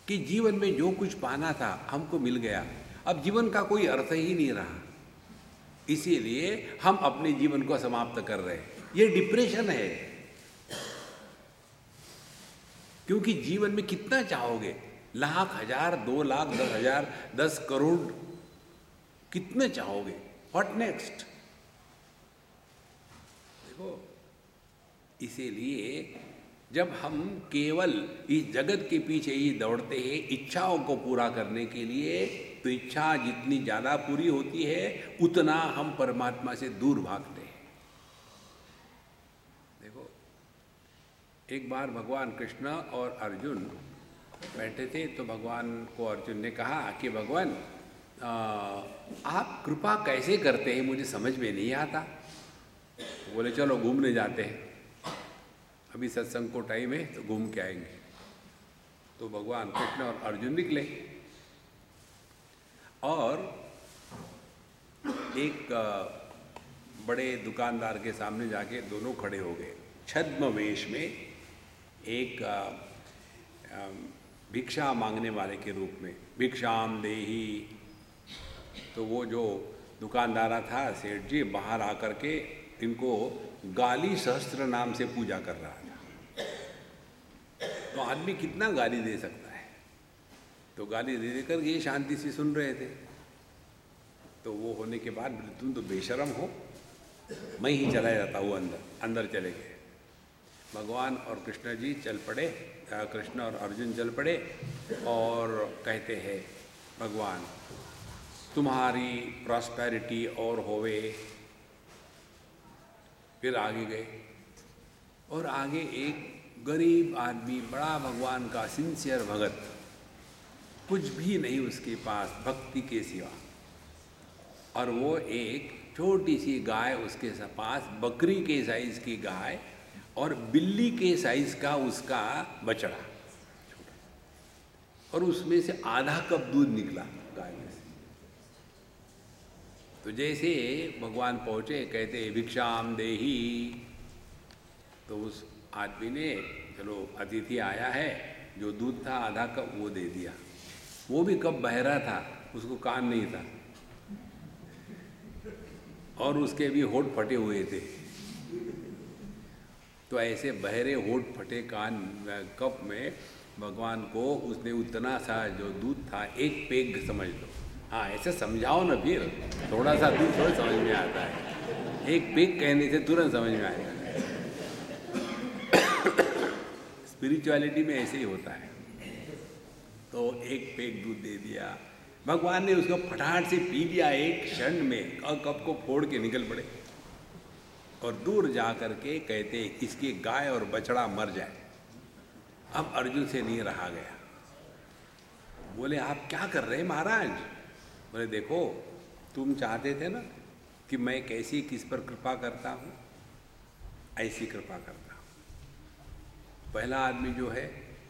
कि जीवन में जो कुछ पाना था हमको मिल गया, अब जीवन का कोई अर्थ ही नहीं रहा, इसीलिए हम अपने जीवन को समाप्त कर रहे हैं। ये डिप्रेशन है, क्योंकि जीवन में कितना चाहोगे? लाख, हजार, 2 लाख, 10 हजार, 10 करोड़, कितने चाहोगे? What next? देखो, इसीलिए जब हम केवल इस जगत के पीछे ही दौड़ते हैं इच्छाओं को पूरा करने के लिए, तो इच्छा जितनी ज़्यादा पूरी होती है उतना हम परमात्मा से दूर भागते हैं। देखो, एक बार भगवान कृष्ण और अर्जुन बैठे थे, तो भगवान को अर्जुन ने कहा कि भगवान आप कृपा कैसे करते हैं, मुझे समझ में नहीं आता। बोले चलो घूमने जाते हैं, अभी सत्संग को टाइम है तो घूम के आएंगे। तो भगवान कृष्ण और अर्जुन निकले और एक बड़े दुकानदार के सामने जाके दोनों खड़े हो गए, छद्म वेश में। एक भिक्षा मांगने वाले के रूप में, भिक्षाम देही। तो वो जो दुकानदारा था सेठ जी, बाहर आकर के इनको गाली सहस्त्र नाम से पूजा कर रहा था। तो आदमी कितना गाली दे सकता है? तो गाली दे देकर ये शांति से सुन रहे थे। तो वो होने के बाद तुम तो बेशर्म हो, मैं ही चला जाता हूँ अंदर। अंदर चले गए। भगवान और कृष्ण जी चल पड़े, कृष्ण और अर्जुन चल पड़े और कहते हैं, भगवान तुम्हारी प्रॉस्पेरिटी और होवे। फिर आगे गए और आगे एक गरीब आदमी, बड़ा भगवान का सिंसियर भगत, कुछ भी नहीं उसके पास भक्ति के सिवा, और वो एक छोटी सी गाय उसके पास, बकरी के साइज की गाय और बिल्ली के साइज का उसका बछड़ा, और उसमें से आधा कप दूध निकला गाय में से। तो जैसे भगवान पहुँचे, कहते भिक्षाम देही। तो उस आदमी ने, चलो अतिथि आया है, जो दूध था आधा कप वो दे दिया। वो भी कप बहरा था, उसको कान नहीं था, और उसके भी होठ फटे हुए थे। तो ऐसे बहरे होठ फटे कान कप में भगवान को उसने उतना सा जो दूध था, एक पेग समझ लो। हाँ, ऐसे समझाओ ना, फिर थोड़ा सा दूध थोड़ा समझ में आता है। एक पेग कहने से तुरंत समझ में आएगा। स्पिरिचुअलिटी में ऐसे ही होता है। तो एक पेग दूध दे दिया। भगवान ने उसको फटाफट से पी लिया एक क्षण में, और कप को फोड़ के निकल पड़े और दूर जा कर के कहते, इसकी गाय और बछड़ा मर जाए। अब अर्जुन से नहीं रहा गया। बोले, आप क्या कर रहे हैं महाराज? बोले, देखो तुम चाहते थे ना कि मैं कैसी किस पर कृपा करता हूँ, ऐसी कृपा करता हूँ। पहला आदमी जो है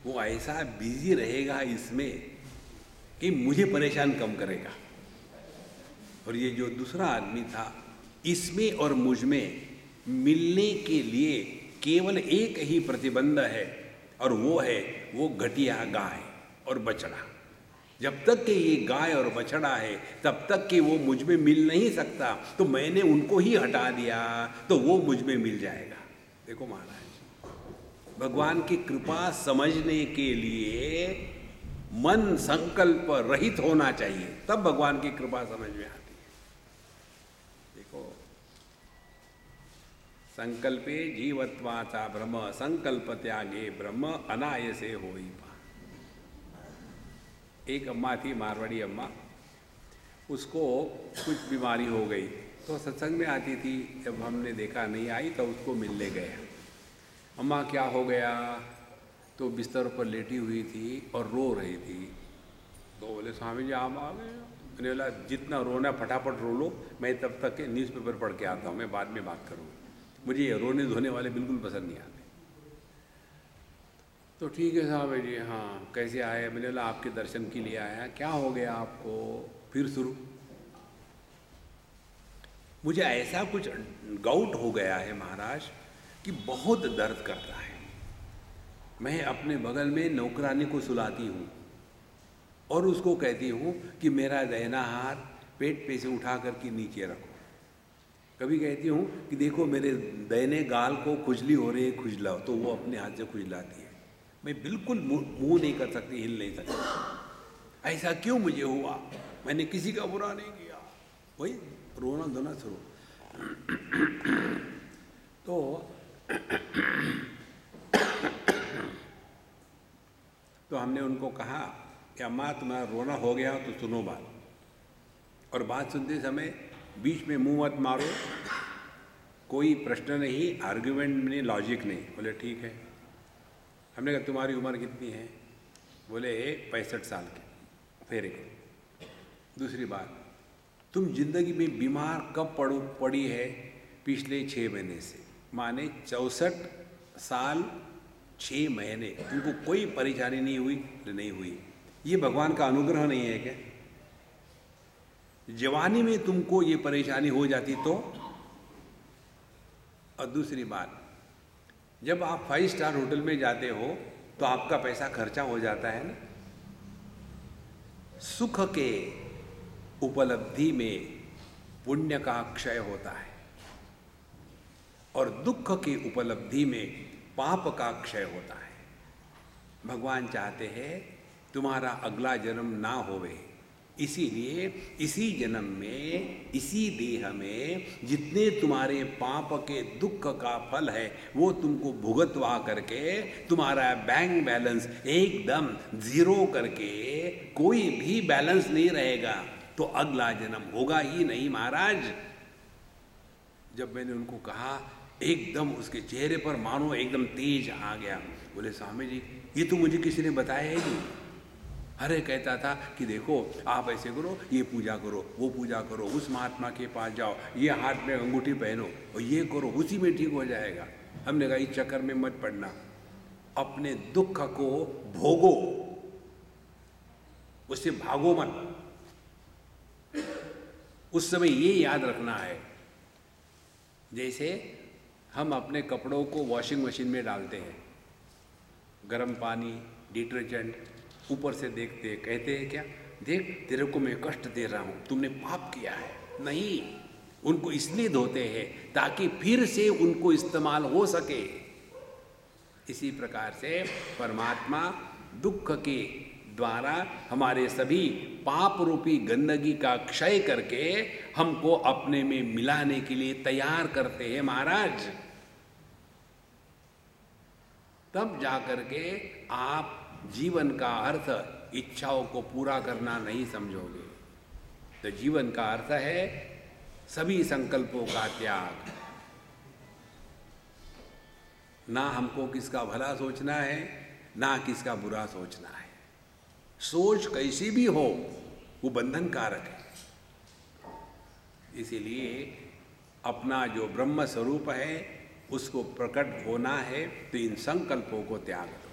वो ऐसा बिजी रहेगा इसमें कि मुझे परेशान कम करेगा, और ये जो दूसरा आदमी था, इसमें और मुझ में मिलने के लिए केवल एक ही प्रतिबंध है, और वो है वो घटिया गाय और बछड़ा। जब तक कि ये गाय और बछड़ा है तब तक कि वो मुझ में मिल नहीं सकता। तो मैंने उनको ही हटा दिया तो वो मुझ में मिल जाएगा। देखो महाराज, भगवान की कृपा समझने के लिए मन संकल्प रहित होना चाहिए, तब भगवान की कृपा समझ में आती है। देखो, संकल्पे जीवत्वाचा ब्रह्म, संकल्प त्यागे ब्रह्म, अनायसे होई पा। एक अम्मा थी, मारवाड़ी अम्मा, उसको कुछ बीमारी हो गई, तो सत्संग में आती थी। जब हमने देखा नहीं आई तो उसको मिलने गए। अम्मा क्या हो गया? तो बिस्तर पर लेटी हुई थी और रो रही थी। तो बोले, स्वामी जी आप आ गए? मैंने बोला, जितना रोना फटाफट रो लो, मैं तब तक के न्यूज़पेपर पढ़ के आता हूँ, मैं बाद में बात करूँगा। मुझे ये रोने धोने वाले बिल्कुल पसंद नहीं आते। तो ठीक है साहब जी, हाँ कैसे आए? मैंने बोला, आपके दर्शन के लिए आया। क्या हो गया आपको? फिर शुरू। मुझे ऐसा कुछ गाउट हो गया है महाराज कि बहुत दर्द करता है। मैं अपने बगल में नौकरानी को सुलाती हूँ और उसको कहती हूँ कि मेरा दाहिना हाथ पेट पे से उठा कर के नीचे रखो। कभी कहती हूँ कि देखो मेरे दाहिने गाल को खुजली हो रही है, खुजलाओ, तो वो अपने हाथ से खुजलाती है। मैं बिल्कुल मुंह नहीं कर सकती, हिल नहीं सकती। ऐसा क्यों मुझे हुआ? मैंने किसी का बुरा नहीं किया। वही रोना धोना शुरू। तो हमने उनको कहा कि अम्मा तुम्हारा रोना हो गया तो सुनो बात, और बात सुनते समय बीच में मुंह मत मारो, कोई प्रश्न नहीं, आर्ग्यूमेंट नहीं, लॉजिक नहीं। बोले ठीक है। हमने कहा तुम्हारी उम्र कितनी है? बोले 65 साल के। फिर एक दूसरी बात, तुम जिंदगी में बीमार कब पड़ी है? पिछले 6 महीने से, माने 64 साल 6 महीने तुमको कोई परेशानी नहीं हुई? नहीं हुई। ये भगवान का अनुग्रह नहीं है क्या? जवानी में तुमको ये परेशानी हो जाती तो? और दूसरी बात, जब आप 5 स्टार होटल में जाते हो तो आपका पैसा खर्चा हो जाता है ना। सुख के उपलब्धि में पुण्य का क्षय होता है और दुख की उपलब्धि में पाप का क्षय होता है। भगवान चाहते हैं तुम्हारा अगला जन्म ना होवे, इसीलिए इसी जन्म में, इसी देह में जितने तुम्हारे पाप के दुख का फल है वो तुमको भुगतवा करके तुम्हारा बैंक बैलेंस एकदम जीरो करके, कोई भी बैलेंस नहीं रहेगा, तो अगला जन्म होगा ही नहीं महाराज। जब मैंने उनको कहा, एकदम उसके चेहरे पर मानो एकदम तेज आ गया। बोले स्वामी जी ये तो मुझे किसी ने बताया ही नहीं। अरे कहता था कि देखो आप ऐसे करो, ये पूजा करो, वो पूजा करो, उस महात्मा के पास जाओ, ये हाथ में अंगूठी पहनो और ये करो, उसी में ठीक हो जाएगा। हमने कहा इस चक्कर में मत पड़ना, अपने दुख को भोगो, उससे भागो मत। उस समय ये याद रखना है, जैसे हम अपने कपड़ों को वॉशिंग मशीन में डालते हैं, गर्म पानी, डिटर्जेंट, ऊपर से देखते हैं, कहते हैं क्या, देख तेरे को मैं कष्ट दे रहा हूँ, तुमने पाप किया है। नहीं, उनको इसलिए धोते हैं ताकि फिर से उनको इस्तेमाल हो सके। इसी प्रकार से परमात्मा दुख के द्वारा हमारे सभी पाप रूपी गंदगी का क्षय करके हमको अपने में मिलाने के लिए तैयार करते हैं महाराज। तब जाकर के आप जीवन का अर्थ इच्छाओं को पूरा करना नहीं समझोगे। तो जीवन का अर्थ है सभी संकल्पों का त्याग। ना हमको किसका भला सोचना है, ना किसका बुरा सोचना है। सोच कैसी भी हो वो बंधन कारक है। इसीलिए अपना जो ब्रह्म स्वरूप है उसको प्रकट होना है तो इन संकल्पों को त्याग दो।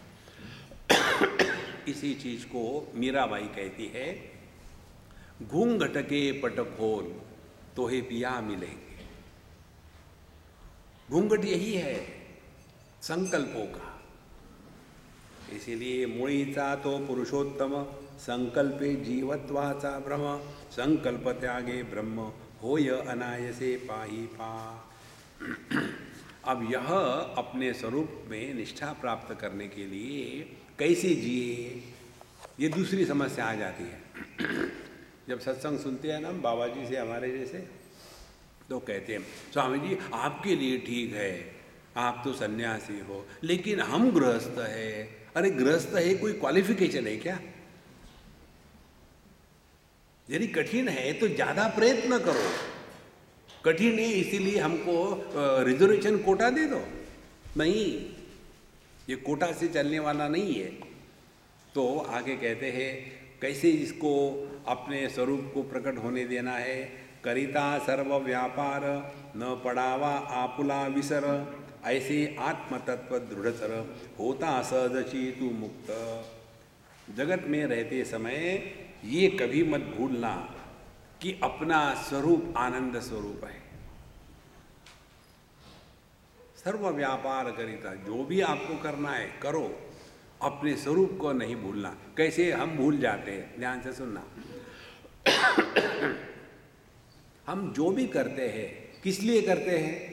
इसी चीज को मीराबाई कहती है, घूंघट के पट खोल तो हे पिया मिलेंगे। घूंघट यही है संकल्पों का। इसीलिए मुळीचा तो पुरुषोत्तम, संकल्पे जीवत्वाचा भ्रम, संकल्प त्यागे ब्रह्म होय अनायसे पाही पा। अब यह अपने स्वरूप में निष्ठा प्राप्त करने के लिए कैसे जिए, ये दूसरी समस्या आ जाती है। जब सत्संग सुनते हैं ना बाबा जी से हमारे जैसे, तो कहते हैं स्वामी जी आपके लिए ठीक है, आप तो सन्यासी हो, लेकिन हम गृहस्थ है। अरे गृहस्थ है कोई क्वालिफिकेशन है क्या? यदि कठिन है तो ज्यादा प्रयत्न करो। कठिन है इसीलिए हमको रिजर्वेशन कोटा दे दो, नहीं, ये कोटा से चलने वाला नहीं है। तो आगे कहते हैं कैसे इसको अपने स्वरूप को प्रकट होने देना है। करिता सर्व व्यापार न पड़ावा आपुला विसर, ऐसे आत्मतत्व दृढ़तर होता सहजची तू मुक्त। जगत में रहते समय ये कभी मत भूलना कि अपना स्वरूप आनंद स्वरूप है। सर्व व्यापार करिता, जो भी आपको करना है करो, अपने स्वरूप को नहीं भूलना। कैसे हम भूल जाते हैं, ध्यान से सुनना। हम जो भी करते हैं किस लिए करते हैं?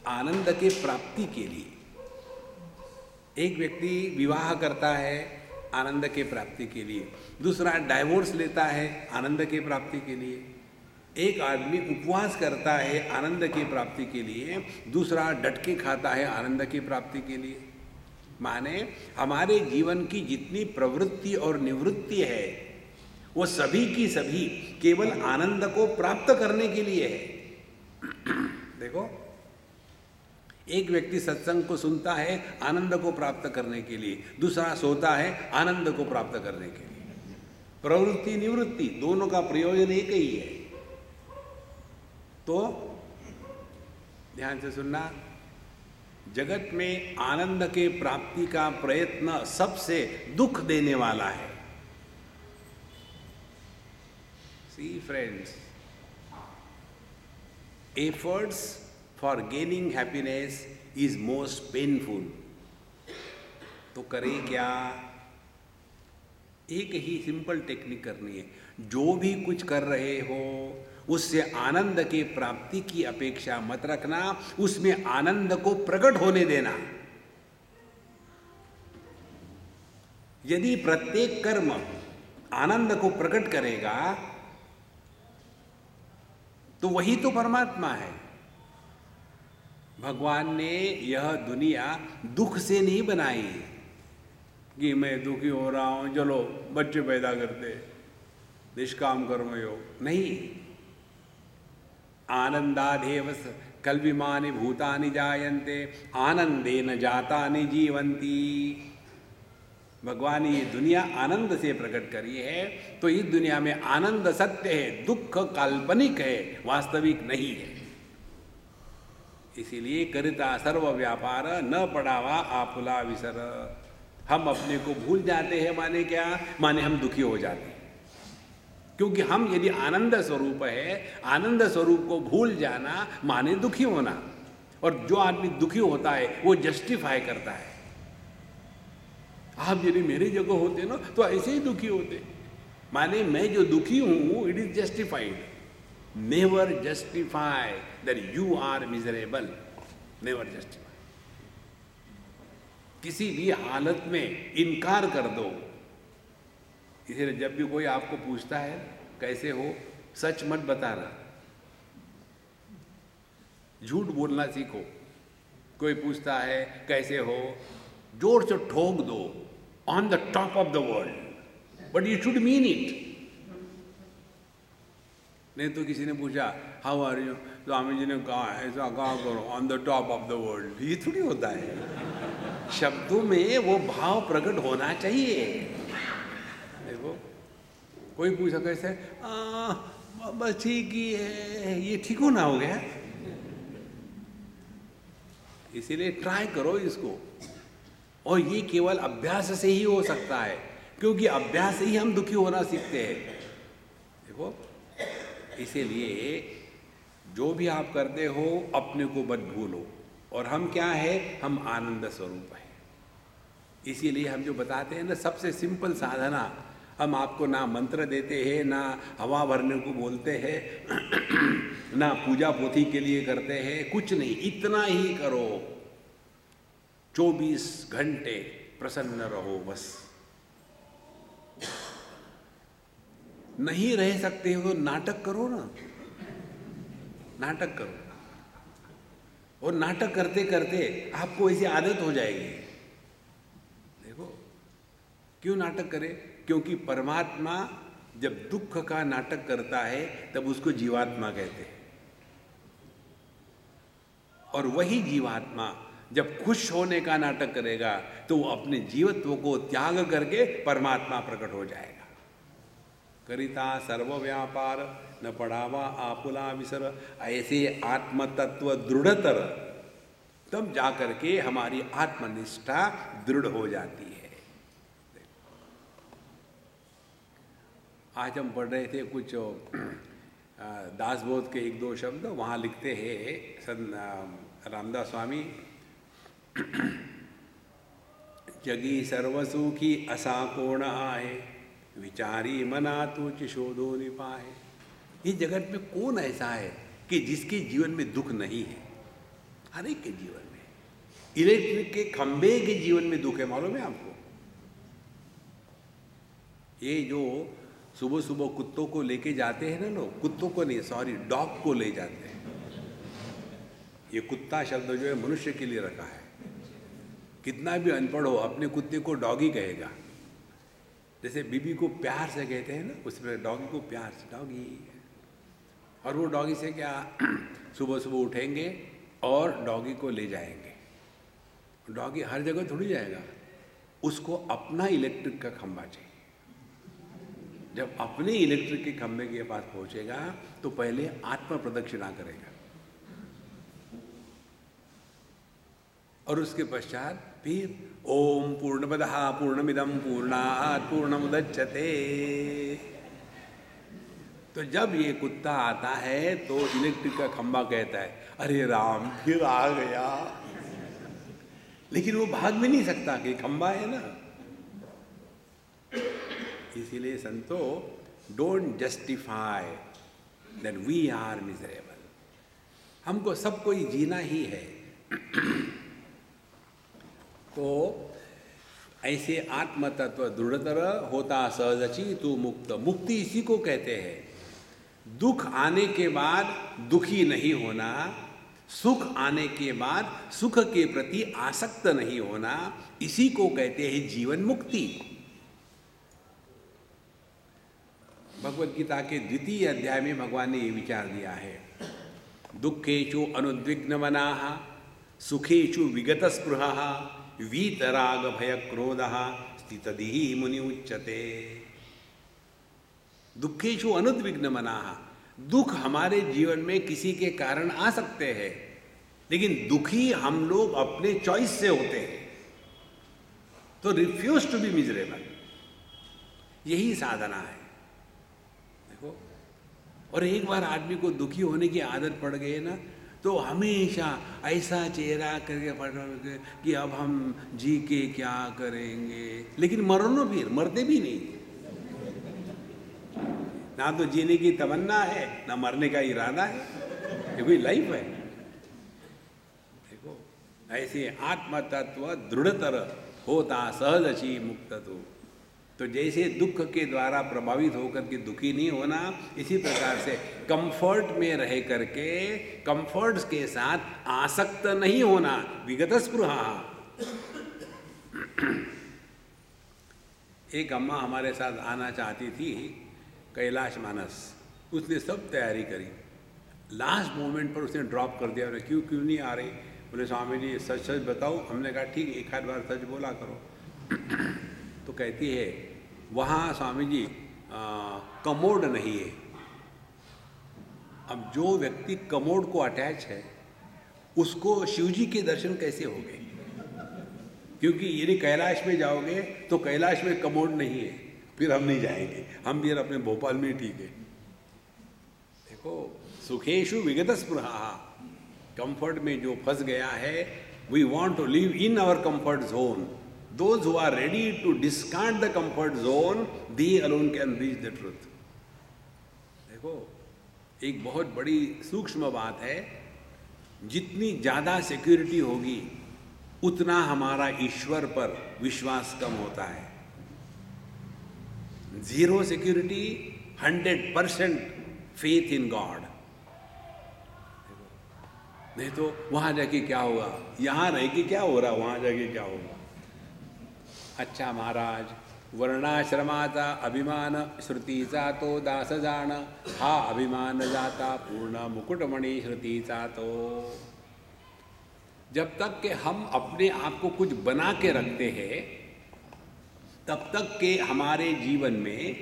आनंद के प्राप्ति के लिए। एक व्यक्ति विवाह करता है आनंद के प्राप्ति के लिए, दूसरा डाइवोर्स लेता है आनंद के प्राप्ति के लिए, एक आदमी उपवास करता है आनंद की प्राप्ति के लिए, दूसरा डट के खाता है आनंद की प्राप्ति के लिए। माने हमारे जीवन की जितनी प्रवृत्ति और निवृत्ति है वो सभी की सभी केवल आनंद को प्राप्त करने के लिए है। देखो, एक व्यक्ति सत्संग को सुनता है आनंद को प्राप्त करने के लिए, दूसरा सोता है आनंद को प्राप्त करने के लिए। प्रवृत्ति निवृत्ति दोनों का प्रयोजन एक ही है। तो ध्यान से सुनना, जगत में आनंद के प्राप्ति का प्रयत्न सबसे दुख देने वाला है। See friends, efforts for gaining happiness is most painful. तो करें क्या? एक ही सिंपल टेक्निक करनी है। जो भी कुछ कर रहे हो उससे आनंद के प्राप्ति की अपेक्षा मत रखना, उसमें आनंद को प्रकट होने देना। यदि प्रत्येक कर्म आनंद को प्रकट करेगा तो वही तो परमात्मा है। भगवान ने यह दुनिया दुख से नहीं बनाई कि मैं दुखी हो रहा हूं, चलो बच्चे पैदा करते, निष्काम कर्म योग। नहीं, आनंदादेव कल्विमानि भूतानि जायन्ते आनंदेन जातानि जीवन्ति। भगवान ने ये दुनिया आनंद से प्रकट करी है, तो इस दुनिया में आनंद सत्य है, दुख काल्पनिक है, वास्तविक नहीं है। इसीलिए करिता सर्व व्यापार न पड़ावा आपुला विसर। हम अपने को भूल जाते हैं, माने क्या? माने हम दुखी हो जाते हैं। क्योंकि हम यदि आनंद स्वरूप है, आनंद स्वरूप को भूल जाना माने दुखी होना। और जो आदमी दुखी होता है वो जस्टिफाई करता है। आप यदि मेरी जगह होते ना तो ऐसे ही दुखी होते, माने मैं जो दुखी हूं it is justified. Never justify that you are miserable, never justify. किसी भी हालत में इनकार कर दो। इसलिए जब भी कोई आपको पूछता है कैसे हो, सच मत बताना, झूठ बोलना सीखो। कोई पूछता है कैसे हो, जोर से ठोक दो, on the top of the world, but you should mean it. नहीं तो किसी ने पूछा how are you, Swami ji ने कहा ऐसा कहा करो, on the top of the world. ये थोड़ी होता है। शब्दों में वो भाव प्रकट होना चाहिए। देखो कोई पूछा कैसे, बस ठीक ही है, ये ठीक होना हो गया। इसीलिए ट्राई करो इसको, और ये केवल अभ्यास से ही हो सकता है, क्योंकि अभ्यास से ही हम दुखी होना सीखते हैं। देखो इसीलिए जो भी आप करते हो अपने को मत भूलो। और हम क्या है? हम आनंद स्वरूप है। इसीलिए हम जो बताते हैं ना, सबसे सिंपल साधना, हम आपको ना मंत्र देते हैं, ना हवा भरने को बोलते हैं, ना पूजा पोथी के लिए करते हैं, कुछ नहीं। इतना ही करो, 24 घंटे प्रसन्न रहो बस। नहीं रह सकते हो तो नाटक करो ना, नाटक करो। और नाटक करते करते आपको ऐसी आदत हो जाएगी। देखो क्यों नाटक करे? क्योंकि परमात्मा जब दुख का नाटक करता है तब उसको जीवात्मा कहते हैं, और वही जीवात्मा जब खुश होने का नाटक करेगा तो वो अपने जीवत्व को त्याग करके परमात्मा प्रकट हो जाएगा। करिता सर्व व्यापार न पढ़ावा आपुला विसर। ऐसे आत्म तत्व दृढ़तर, तब जाकर के हमारी आत्मनिष्ठा दृढ़ हो जाती है। आज हम पढ़ रहे थे कुछ दासबोध के 1-2 शब्द, वहाँ लिखते हैं रामदास स्वामी, जगी सर्वसुखी असा कोण आहे, विचारी मना तुझ शोधो निपाए। ये जगत में कौन ऐसा है कि जिसके जीवन में दुख नहीं है? हर एक के जीवन में। इलेक्ट्रिक के खंबे के जीवन में दुख है, मालूम है आपको? ये जो सुबह सुबह कुत्तों को लेके जाते हैं ना लोग, कुत्तों को नहीं, सॉरी, डॉग को ले जाते हैं। ये कुत्ता शब्द जो है मनुष्य के लिए रखा है। कितना भी अनपढ़ हो अपने कुत्ते को डॉगी कहेगा। जैसे बीबी को प्यार से कहते हैं ना, उसमें डॉगी को प्यार से डॉगी। और वो डॉगी से क्या, सुबह सुबह उठेंगे और डॉगी को ले जाएंगे। डॉगी हर जगह थोड़ी जाएगा, उसको अपना इलेक्ट्रिक का खंभा चाहिए। जब अपने इलेक्ट्रिक के खंभे के पास पहुंचेगा तो पहले आत्म प्रदक्षिणा करेगा, और उसके पश्चात फिर ओम पूर्णमदः पूर्णमिदं पूर्णात् पूर्णमुदच्यते। तो जब ये कुत्ता आता है तो इलेक्ट्रिक का खंभा कहता है, अरे राम फिर आ गया। लेकिन वो भाग भी नहीं सकता कि खंभा है ना। इसीलिए संतो, don't justify that we are miserable. हमको सबको ही जीना ही है। तो ऐसे आत्म तत्व दृढ़तर होता सहजची तू मुक्त। मुक्ति इसी को कहते हैं। दुख आने के बाद दुखी नहीं होना, सुख आने के बाद सुख के प्रति आसक्त नहीं होना, इसी को कहते हैं जीवन मुक्ति। भगवद गीता के द्वितीय अध्याय में भगवान ने ये विचार दिया है, दुखेषु अनुद्विग्न मनाः सुखेषु विगत स्पृहः वीतराग भय क्रोधः स्थितधिः मुनि उच्यते। दुखेषु अनुद्विग्न मनाः, दुख हमारे जीवन में किसी के कारण आ सकते हैं, लेकिन दुखी हम लोग अपने चॉइस से होते हैं। तो रिफ्यूज टू बी मिजरेबल, यही साधना है। देखो, और एक बार आदमी को दुखी होने की आदत पड़ गई ना, तो हमेशा ऐसा चेहरा करके पड़ कि अब हम जी के क्या करेंगे। लेकिन मरो ना, फिर मरते भी नहीं। ना तो जीने की तमन्ना है, ना मरने का इरादा है। ये कोई लाइफ है? देखो, ऐसे आत्म तत्व दृढ़तर होता सहजची मुक्त। तो जैसे दुख के द्वारा प्रभावित होकर के दुखी नहीं होना, इसी प्रकार से कंफर्ट में रह करके कंफर्ट्स के साथ आसक्त नहीं होना, विगत स्पृहा। एक अम्मा हमारे साथ आना चाहती थी कैलाश मानस। उसने सब तैयारी करी, लास्ट मोमेंट पर उसने ड्रॉप कर दिया। क्यों नहीं आ रही? बोले स्वामी जी सच सच बताओ। हमने कहा ठीक, एक आध बार सच बोला करो। तो कहती है, वहाँ स्वामी जी कमोड नहीं है। अब जो व्यक्ति कमोड को अटैच है, उसको शिवजी के दर्शन कैसे होंगे? क्योंकि यदि कैलाश में जाओगे तो कैलाश में कमोड नहीं है, फिर हम नहीं जाएंगे, हम भी अपने भोपाल में ठीक है। देखो, सुखेशु विगत स्पृहा, कंफर्ट में जो फंस गया है, we want to live in our comfort zone. Those who are ready to discard the comfort zone, they alone can reach the truth. देखो, एक बहुत बड़ी सूक्ष्म बात है, जितनी ज़्यादा सिक्योरिटी होगी उतना हमारा ईश्वर पर विश्वास कम होता है। 0 सिक्योरिटी, 100% फेथ इन गॉड। नहीं तो वहाँ जाके क्या होगा, यहाँ रह के क्या हो रहा, वहाँ जाके क्या होगा। अच्छा महाराज, वर्णाश्रमाचा अभिमान श्रुतीचा तो दास जाण, हा अभिमान जाता पूर्ण मुकुटमणि श्रुतीचा तो। जब तक कि हम अपने आप को कुछ बना के रखते हैं, तब तक के हमारे जीवन में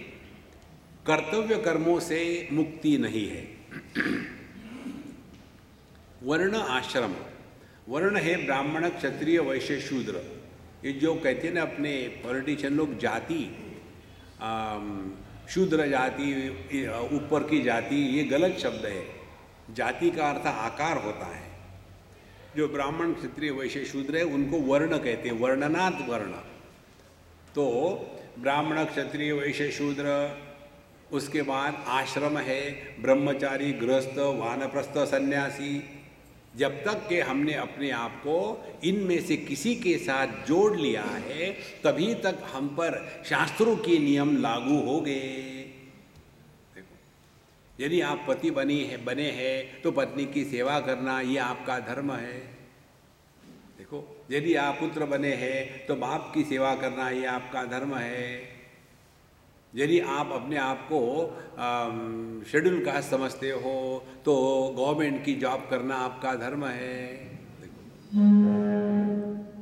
कर्तव्य कर्मों से मुक्ति नहीं है। वर्ण आश्रम, वर्ण है ब्राह्मण क्षत्रिय वैश्य शूद्र। ये जो कहते हैं ना अपने पॉलिटिशियन लोग, जाति, शूद्र जाति, ऊपर की जाति, ये गलत शब्द है। जाति का अर्थ आकार होता है। जो ब्राह्मण क्षत्रिय वैश्य शूद्र है उनको वर्ण कहते हैं, वर्णनात् वर्ण। तो ब्राह्मण क्षत्रिय वैश्य शूद्र, उसके बाद आश्रम है, ब्रह्मचारी गृहस्थ वानप्रस्थ सन्यासी। जब तक कि हमने अपने आप को इनमें से किसी के साथ जोड़ लिया है, तभी तक हम पर शास्त्रों के नियम लागू हो गए। देखो, यदि आप पति बने हैं तो पत्नी की सेवा करना ये आपका धर्म है। देखो, यदि आप पुत्र बने हैं तो बाप की सेवा करना ये आपका धर्म है। यदि आप अपने आप को शेड्यूल कास्ट समझते हो तो गवर्नमेंट की जॉब करना आपका धर्म है।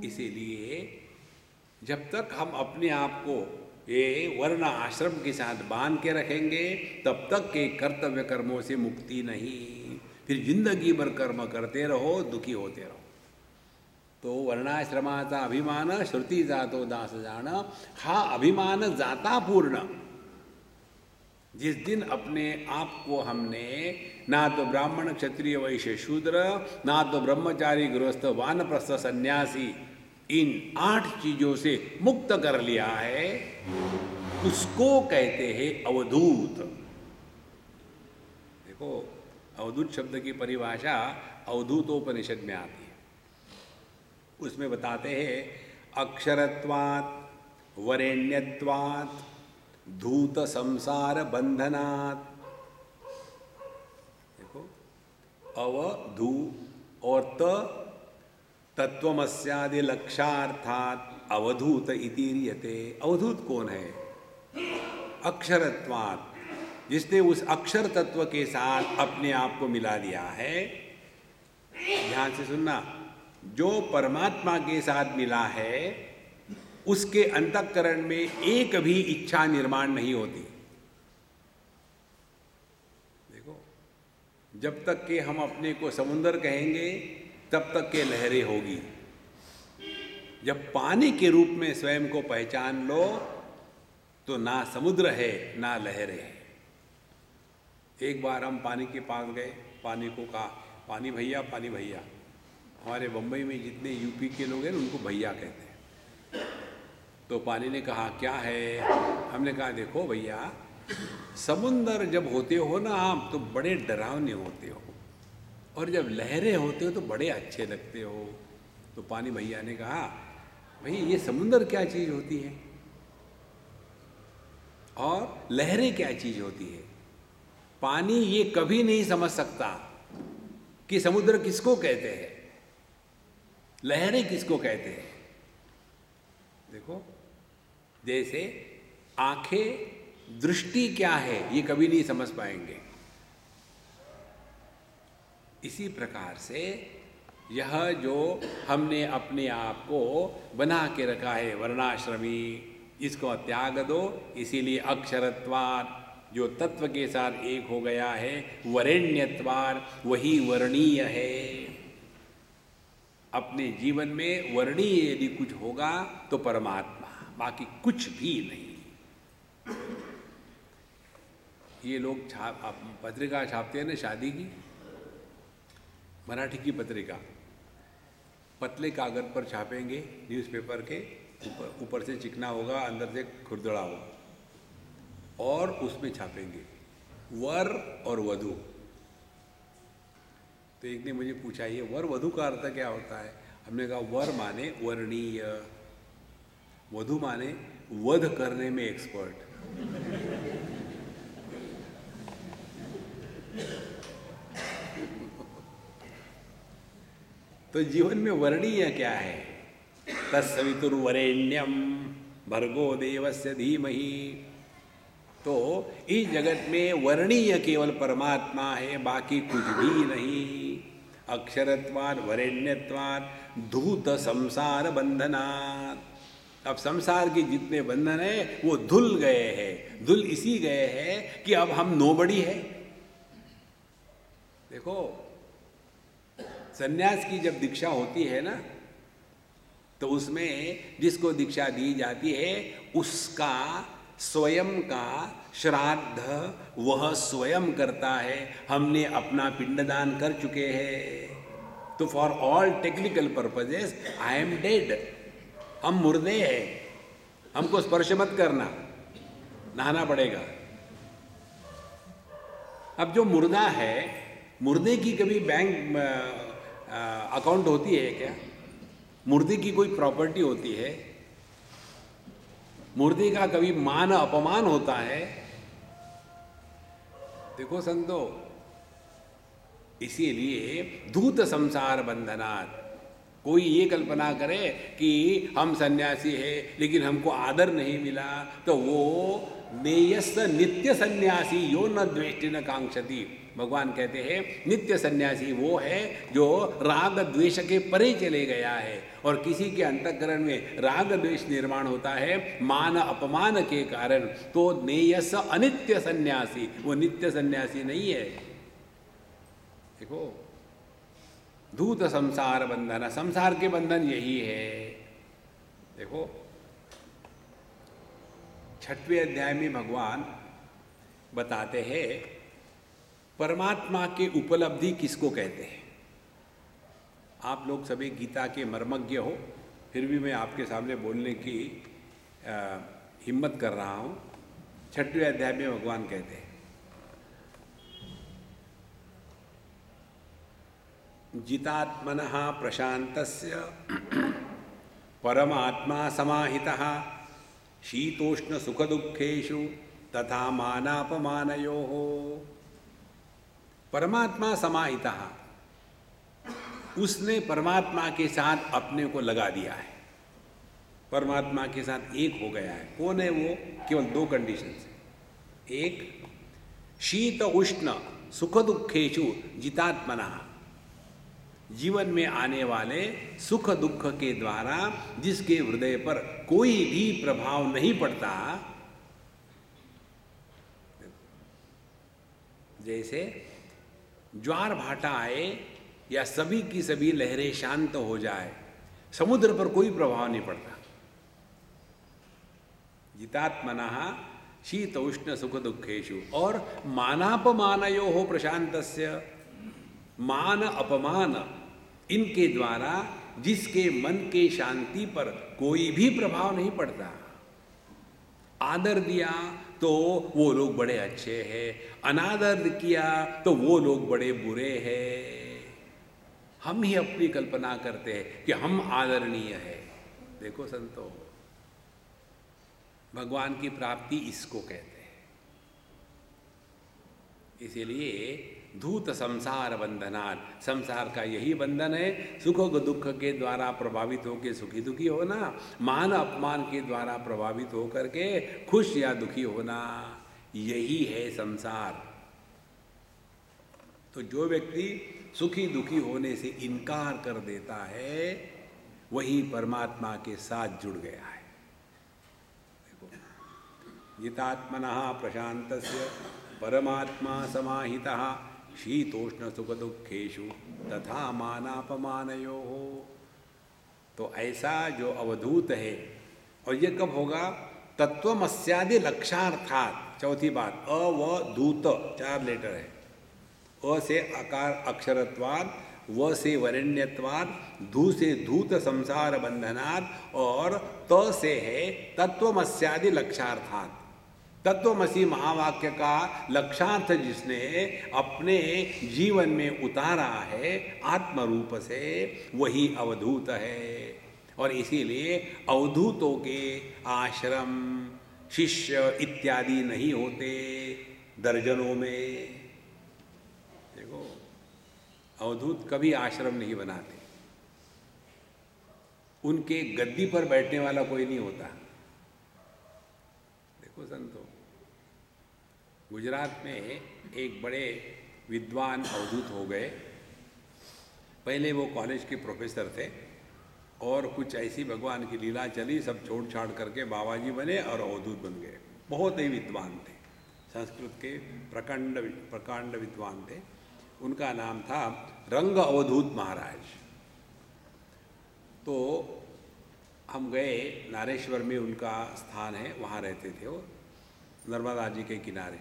इसीलिए जब तक हम अपने आप को ये वर्ण आश्रम के साथ बांध के रखेंगे, तब तक के कर्तव्य कर्मों से मुक्ति नहीं। फिर जिंदगी भर कर्म करते रहो, दुखी होते रहो। तो वर्णाश्रमाचा अभिमान श्रुती जातो दास जाण, हा अभिमान जाता पूर्ण। जिस दिन अपने आप को हमने ना तो ब्राह्मण क्षत्रिय वैश्य शूद्र, ना तो ब्रह्मचारी गृहस्थ वानप्रस्थ सन्यासी, इन 8 चीजों से मुक्त कर लिया है, उसको कहते हैं अवधूत। देखो, अवधूत शब्द की परिभाषा अवधूतोपनिषद में आती है। उसमें बताते हैं अक्षरत्वात् वरेण्यत्वात् धूत संसार बंधनात्। देखो, अवधू और तत्वमस्यादि लक्षार्थात् अवधूत इति रियते। अवधूत कौन है? अक्षरत्वात्, जिसने उस अक्षर तत्व के साथ अपने आप को मिला दिया है। ध्यान से सुनना, जो परमात्मा के साथ मिला है उसके अंतःकरण में एक भी इच्छा निर्माण नहीं होती। देखो, जब तक कि हम अपने को समुद्र कहेंगे तब तक के लहरें होगी। जब पानी के रूप में स्वयं को पहचान लो तो ना समुद्र है ना लहरें है। एक बार हम पानी के पास गए, पानी को कहा, पानी भैया, पानी भैया। हमारे बम्बई में जितने यूपी के लोग हैं उनको भैया कहते हैं। तो पानी ने कहा क्या है? हमने कहा देखो भैया, समुंदर जब होते हो ना आप तो बड़े डरावने होते हो, और जब लहरें होते हो तो बड़े अच्छे लगते हो। तो पानी भैया ने कहा भाई ये समुंदर क्या चीज़ होती है और लहरें क्या चीज़ होती है? पानी ये कभी नहीं समझ सकता कि समुद्र किसको कहते हैं, लहरें किसको कहते हैं। देखो, जैसे आंखें दृष्टि क्या है ये कभी नहीं समझ पाएंगे, इसी प्रकार से यह जो हमने अपने आप को बना के रखा है वर्णाश्रमी, इसको त्याग दो। इसीलिए अक्षरत्वात्, जो तत्व के साथ एक हो गया है, वरेण्यत्वात्, वही वर्णीय है। अपने जीवन में वर्णीय यदि कुछ होगा तो परमात्मा, बाकी कुछ भी नहीं। ये लोग पत्रिका छापते हैं ना शादी की, मराठी की पत्रिका, पतले कागज पर छापेंगे न्यूज़पेपर के ऊपर से चिकना होगा, अंदर से खुरदड़ा होगा, और उसमें छापेंगे वर और वधू। तो एक ने मुझे पूछा ये वर वधू का अर्थ क्या होता है? हमने कहा वर माने वर्णीय, वधू माने वध करने में एक्सपर्ट। तो जीवन में वर्णीय क्या है? तत्सवितुर्वरेण्यम भर्गो देवस्य धीमहि। तो इस जगत में वर्णीय केवल परमात्मा है, बाकी कुछ भी नहीं। अक्षरत्वात् वरेण्यत्वात् धूत संसार बंधनात्। अब संसार के जितने बंधन है वो धुल गए हैं। धुल इसी गए हैं कि अब हम नोबड़ी है। देखो, सन्यास की जब दीक्षा होती है ना, तो उसमें जिसको दीक्षा दी जाती है उसका स्वयं का श्राद्ध वह स्वयं करता है। हमने अपना पिंडदान कर चुके हैं। तो for all technical purposes I am dead, हम मुर्दे हैं, हमको स्पर्श मत करना, नहाना पड़ेगा। अब जो मुर्दा है, मुर्दे की कभी बैंक अकाउंट होती है क्या? मुर्दे की कोई प्रॉपर्टी होती है? मुर्दे का कभी मान अपमान होता है? देखो संतो, इसीलिए धूत संसार बंधनात्। कोई ये कल्पना करे कि हम सन्यासी है लेकिन हमको आदर नहीं मिला, तो वो नेयस नित्य सन्यासी यो न द्वेष्टि न कांक्षति। भगवान कहते हैं नित्य सन्यासी वो है जो राग द्वेष के परे चले गया है। और किसी के अंतःकरण में राग द्वेष निर्माण होता है मान अपमान के कारण, तो नेयस अनित्य सन्यासी, वो नित्य सन्यासी नहीं है। देखो, धूत संसार बंधन, संसार के बंधन यही है। देखो, 6वें अध्याय में भगवान बताते हैं परमात्मा के उपलब्धि किसको कहते हैं। आप लोग सभी गीता के मर्मज्ञ हो, फिर भी मैं आपके सामने बोलने की हिम्मत कर रहा हूँ। 6वें अध्याय में भगवान कहते हैं, जितात्मनः प्रशान्तस्य परमात्मा समाहितः शीतोष्ण सुखदुःखेषु तथा मानापमानयोः। परमात्मा समाहितः, उसने परमात्मा के साथ अपने को लगा दिया है, परमात्मा के साथ एक हो गया है। कौन है वो? केवल 2 कंडीशन है। एक, शीत उष्ण सुख दुखेषु जितात्मनः, जीवन में आने वाले सुख दुख के द्वारा जिसके हृदय पर कोई भी प्रभाव नहीं पड़ता, जैसे ज्वार भाटा आए या सभी की सभी लहरें शांत हो जाए, समुद्र पर कोई प्रभाव नहीं पड़ता। जितात्मनः शीत उष्ण सुख दुखेषु। और मानापमानयोः प्रशान्तस्य, मान अपमान इनके द्वारा जिसके मन के शांति पर कोई भी प्रभाव नहीं पड़ता। आदर दिया तो वो लोग बड़े अच्छे हैं, अनादर किया तो वो लोग बड़े बुरे हैं। हम ही अपनी कल्पना करते हैं कि हम आदरणीय हैं। देखो संतो, भगवान की प्राप्ति इसको कहते हैं। इसीलिए धूत संसार बंधनात्, संसार का यही बंधन है, सुख व दुख के द्वारा प्रभावित होकर सुखी दुखी होना, मान अपमान के द्वारा प्रभावित होकर के खुश या दुखी होना, यही है संसार। तो जो व्यक्ति सुखी दुखी होने से इनकार कर देता है, वही परमात्मा के साथ जुड़ गया है। देखो, जितात्मनः प्रशान्तस्य परमात्मा समाहितः शीतोष्ण सुख दुखेषु तथा मानापमानयोः। तो ऐसा जो अवधूत है, और ये कब होगा? तत्वमस्यादि लक्षार्थात्। चौथी बात, अवधूत 4 लेटर है। अ से आकार अक्षरत्वाद, व से वरेण्यत्वाद, धू से धूत संसार बंधनात्, और त से है तत्वमस्यादि लक्षार्थात्। तत्वमसी महावाक्य का लक्षार्थ जिसने अपने जीवन में उतारा है आत्म रूप से, वही अवधूत है। और इसीलिए अवधूतों के आश्रम शिष्य इत्यादि नहीं होते दर्जनों में। देखो, अवधूत कभी आश्रम नहीं बनाते, उनके गद्दी पर बैठने वाला कोई नहीं होता। देखो संतो, गुजरात में एक बड़े विद्वान अवधूत हो गए। पहले वो कॉलेज के प्रोफेसर थे, और कुछ ऐसी भगवान की लीला चली, सब छोड़ छाड़ करके बाबा जी बने और अवधूत बन गए। बहुत ही विद्वान थे, संस्कृत के प्रकांड विद्वान थे। उनका नाम था रंग अवधूत महाराज। तो हम गए, नारेश्वर में उनका स्थान है, वहाँ रहते थे वो, नर्मदा जी के किनारे।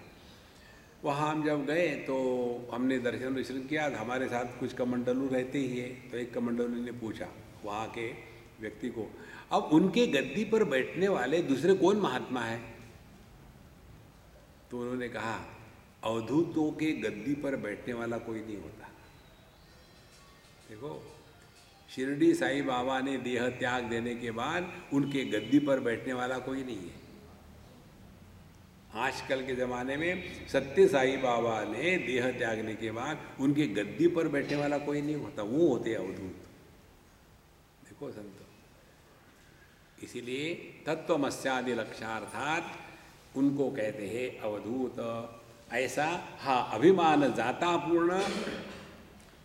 वहाँ हम जब गए तो हमने दर्शन किया। हमारे साथ कुछ कमंडलू रहते ही है, तो एक कमंडलू ने पूछा वहाँ के व्यक्ति को, अब उनके गद्दी पर बैठने वाले दूसरे कौन महात्मा है? तो उन्होंने कहा, अवधूतों के गद्दी पर बैठने वाला कोई नहीं होता। देखो, शिरडी साईं बाबा ने देह त्याग देने के बाद उनके गद्दी पर बैठने वाला कोई नहीं है। आजकल के ज़माने में सत्य साईं बाबा ने देह त्यागने के बाद उनके गद्दी पर बैठने वाला कोई नहीं होता, वो होते अवधूत। देखो संतो, इसीलिए तत्वमस्यादि लक्षार्थात् उनको कहते हैं अवधूत। ऐसा हाँ, अभिमान जाता पूर्ण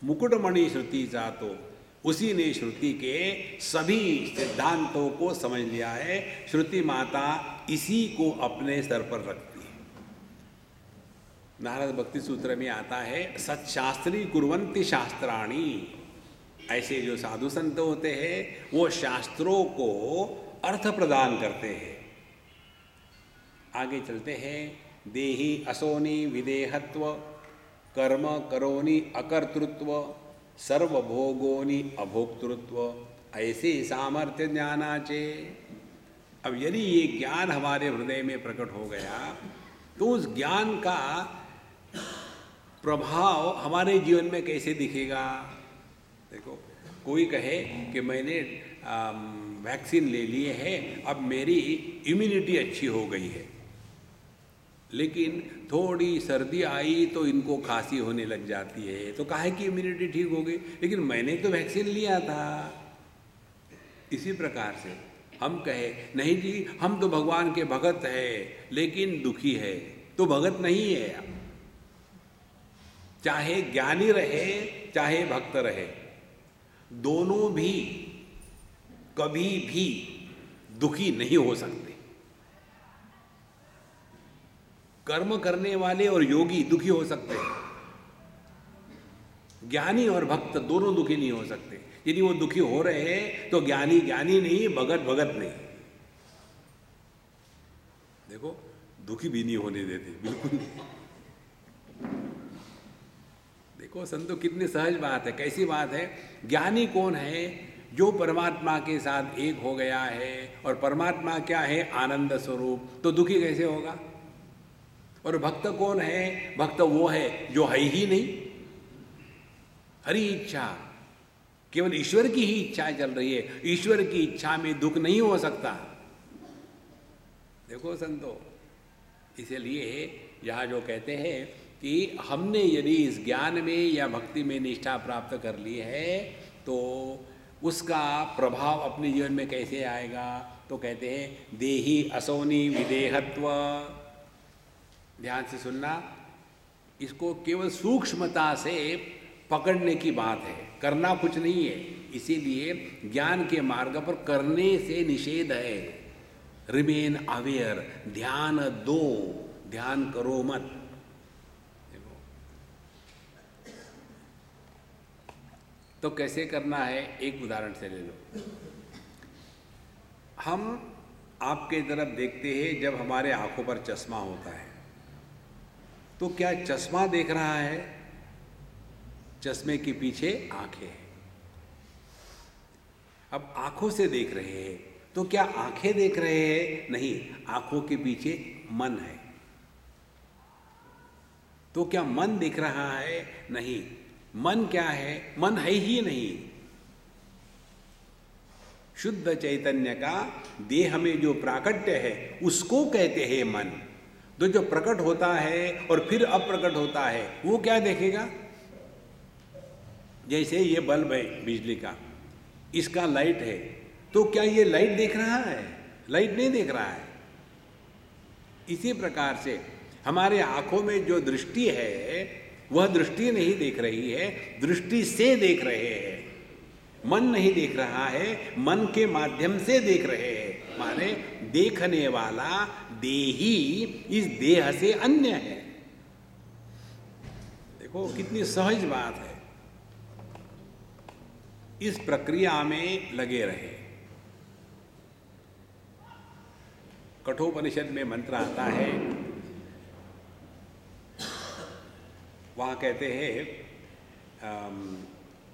मुकुटमणि श्रुति जातो, उसी ने श्रुति के सभी सिद्धांतों को समझ लिया है। श्रुति माता इसी को अपने सर पर रखती है। नारद भक्ति सूत्र में आता है, सत्शास्त्री कुर्वन्ति शास्त्राणि। ऐसे जो साधु संत होते हैं वो शास्त्रों को अर्थ प्रदान करते हैं। आगे चलते हैं। देहि असोनि विदेहत्व, कर्म करोनि अकर्तृत्व, सर्वभोगोनि अभोक्तृत्व, ऐसे सामर्थ्य ज्ञानाचे। अब यदि ये ज्ञान हमारे हृदय में प्रकट हो गया तो उस ज्ञान का प्रभाव हमारे जीवन में कैसे दिखेगा? देखो, कोई कहे कि मैंने वैक्सीन ले लिए है, अब मेरी इम्यूनिटी अच्छी हो गई है, लेकिन थोड़ी सर्दी आई तो इनको खांसी होने लग जाती है, तो काहे की इम्यूनिटी ठीक हो गई, लेकिन मैंने तो वैक्सीन लिया था। इसी प्रकार से हम कहे नहीं जी हम तो भगवान के भगत है लेकिन दुखी है, तो भगत नहीं है। चाहे ज्ञानी रहे चाहे भक्त रहे, दोनों भी कभी भी दुखी नहीं हो सकते। कर्म करने वाले और योगी दुखी हो सकते हैं, ज्ञानी और भक्त दोनों दुखी नहीं हो सकते। यदि वो दुखी हो रहे हैं तो ज्ञानी ज्ञानी नहीं, भगत भगत नहीं। देखो, दुखी भी नहीं होने देते, बिल्कुल। देखो संतो, कितनी सहज बात है, कैसी बात है। ज्ञानी कौन है? जो परमात्मा के साथ एक हो गया है, और परमात्मा क्या है? आनंद स्वरूप, तो दुखी कैसे होगा? और भक्त कौन है? भक्त वो है जो है ही नहीं, हरि इच्छा, केवल ईश्वर की ही इच्छा चल रही है। ईश्वर की इच्छा में दुख नहीं हो सकता। देखो संतो, इसलिए यहाँ जो कहते हैं कि हमने यदि इस ज्ञान में या भक्ति में निष्ठा प्राप्त कर ली है तो उसका प्रभाव अपने जीवन में कैसे आएगा? तो कहते हैं देहि असोनि विदेहत्व। ध्यान से सुनना, इसको केवल सूक्ष्मता से पकड़ने की बात है, करना कुछ नहीं है। इसीलिए ज्ञान के मार्ग पर करने से निषेध है। रिमेन अवेयर, ध्यान दो, ध्यान करो मत। तो कैसे करना है, एक उदाहरण से ले लो। हम आपके तरफ देखते हैं जब हमारे आंखों पर चश्मा होता है, तो क्या चश्मा देख रहा है? चश्मे के पीछे आंखें हैं। अब आंखों से देख रहे हैं तो क्या आंखें देख रहे हैं? नहीं, आंखों के पीछे मन है। तो क्या मन दिख रहा है? नहीं। मन क्या है? मन है ही नहीं। शुद्ध चैतन्य का देह में जो प्राकट्य है उसको कहते हैं मन। तो जो प्रकट होता है और फिर अप्रकट होता है वो क्या देखेगा? जैसे ये बल्ब है बिजली का, इसका लाइट है, तो क्या ये लाइट देख रहा है? लाइट नहीं देख रहा है। इसी प्रकार से हमारे आंखों में जो दृष्टि है वह दृष्टि नहीं देख रही है, दृष्टि से देख रहे हैं। मन नहीं देख रहा है, मन के माध्यम से देख रहे हैं। माने देखने वाला देही इस देह से अन्य है। देखो कितनी सहज बात है। इस प्रक्रिया में लगे रहे। कठोपनिषद में मंत्र आता है, वहाँ कहते हैं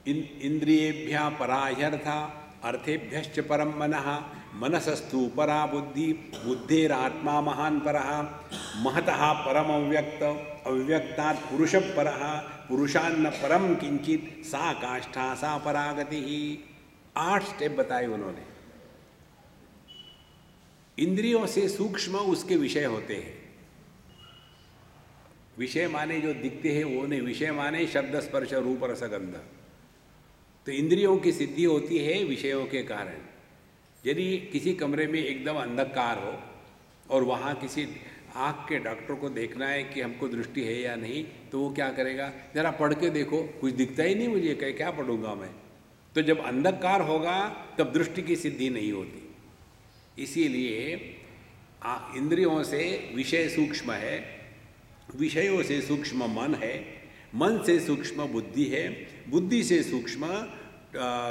इंद्रियेभ्यः परा ह्यर्था अर्थेभ्यश्च परम मनः मनसस्तु परा बुद्धि बुद्धेरात्मा महान परः महतः परम अव्यक्त अव्यक्तात् पुरुष परः पुरुषान्न परम किंचित सा काष्ठा सा परागति। 8 स्टेप बताए उन्होंने। इंद्रियों से सूक्ष्म उसके विषय होते हैं। विषय माने जो दिखते हैं वो नहीं, विषय माने शब्द स्पर्श रूप रसगंध। तो इंद्रियों की सिद्धि होती है विषयों के कारण। यदि किसी कमरे में एकदम अंधकार हो और वहाँ किसी आँख के डॉक्टर को देखना है कि हमको दृष्टि है या नहीं, तो वो क्या करेगा? जरा पढ़ के देखो, कुछ दिखता ही नहीं मुझे, क्या पढ़ूंगा मैं। तो जब अंधकार होगा तब दृष्टि की सिद्धि नहीं होती। इसीलिए इंद्रियों से विषय सूक्ष्म है, विषयों से सूक्ष्म मन है, मन से सूक्ष्म बुद्धि है, बुद्धि से सूक्ष्म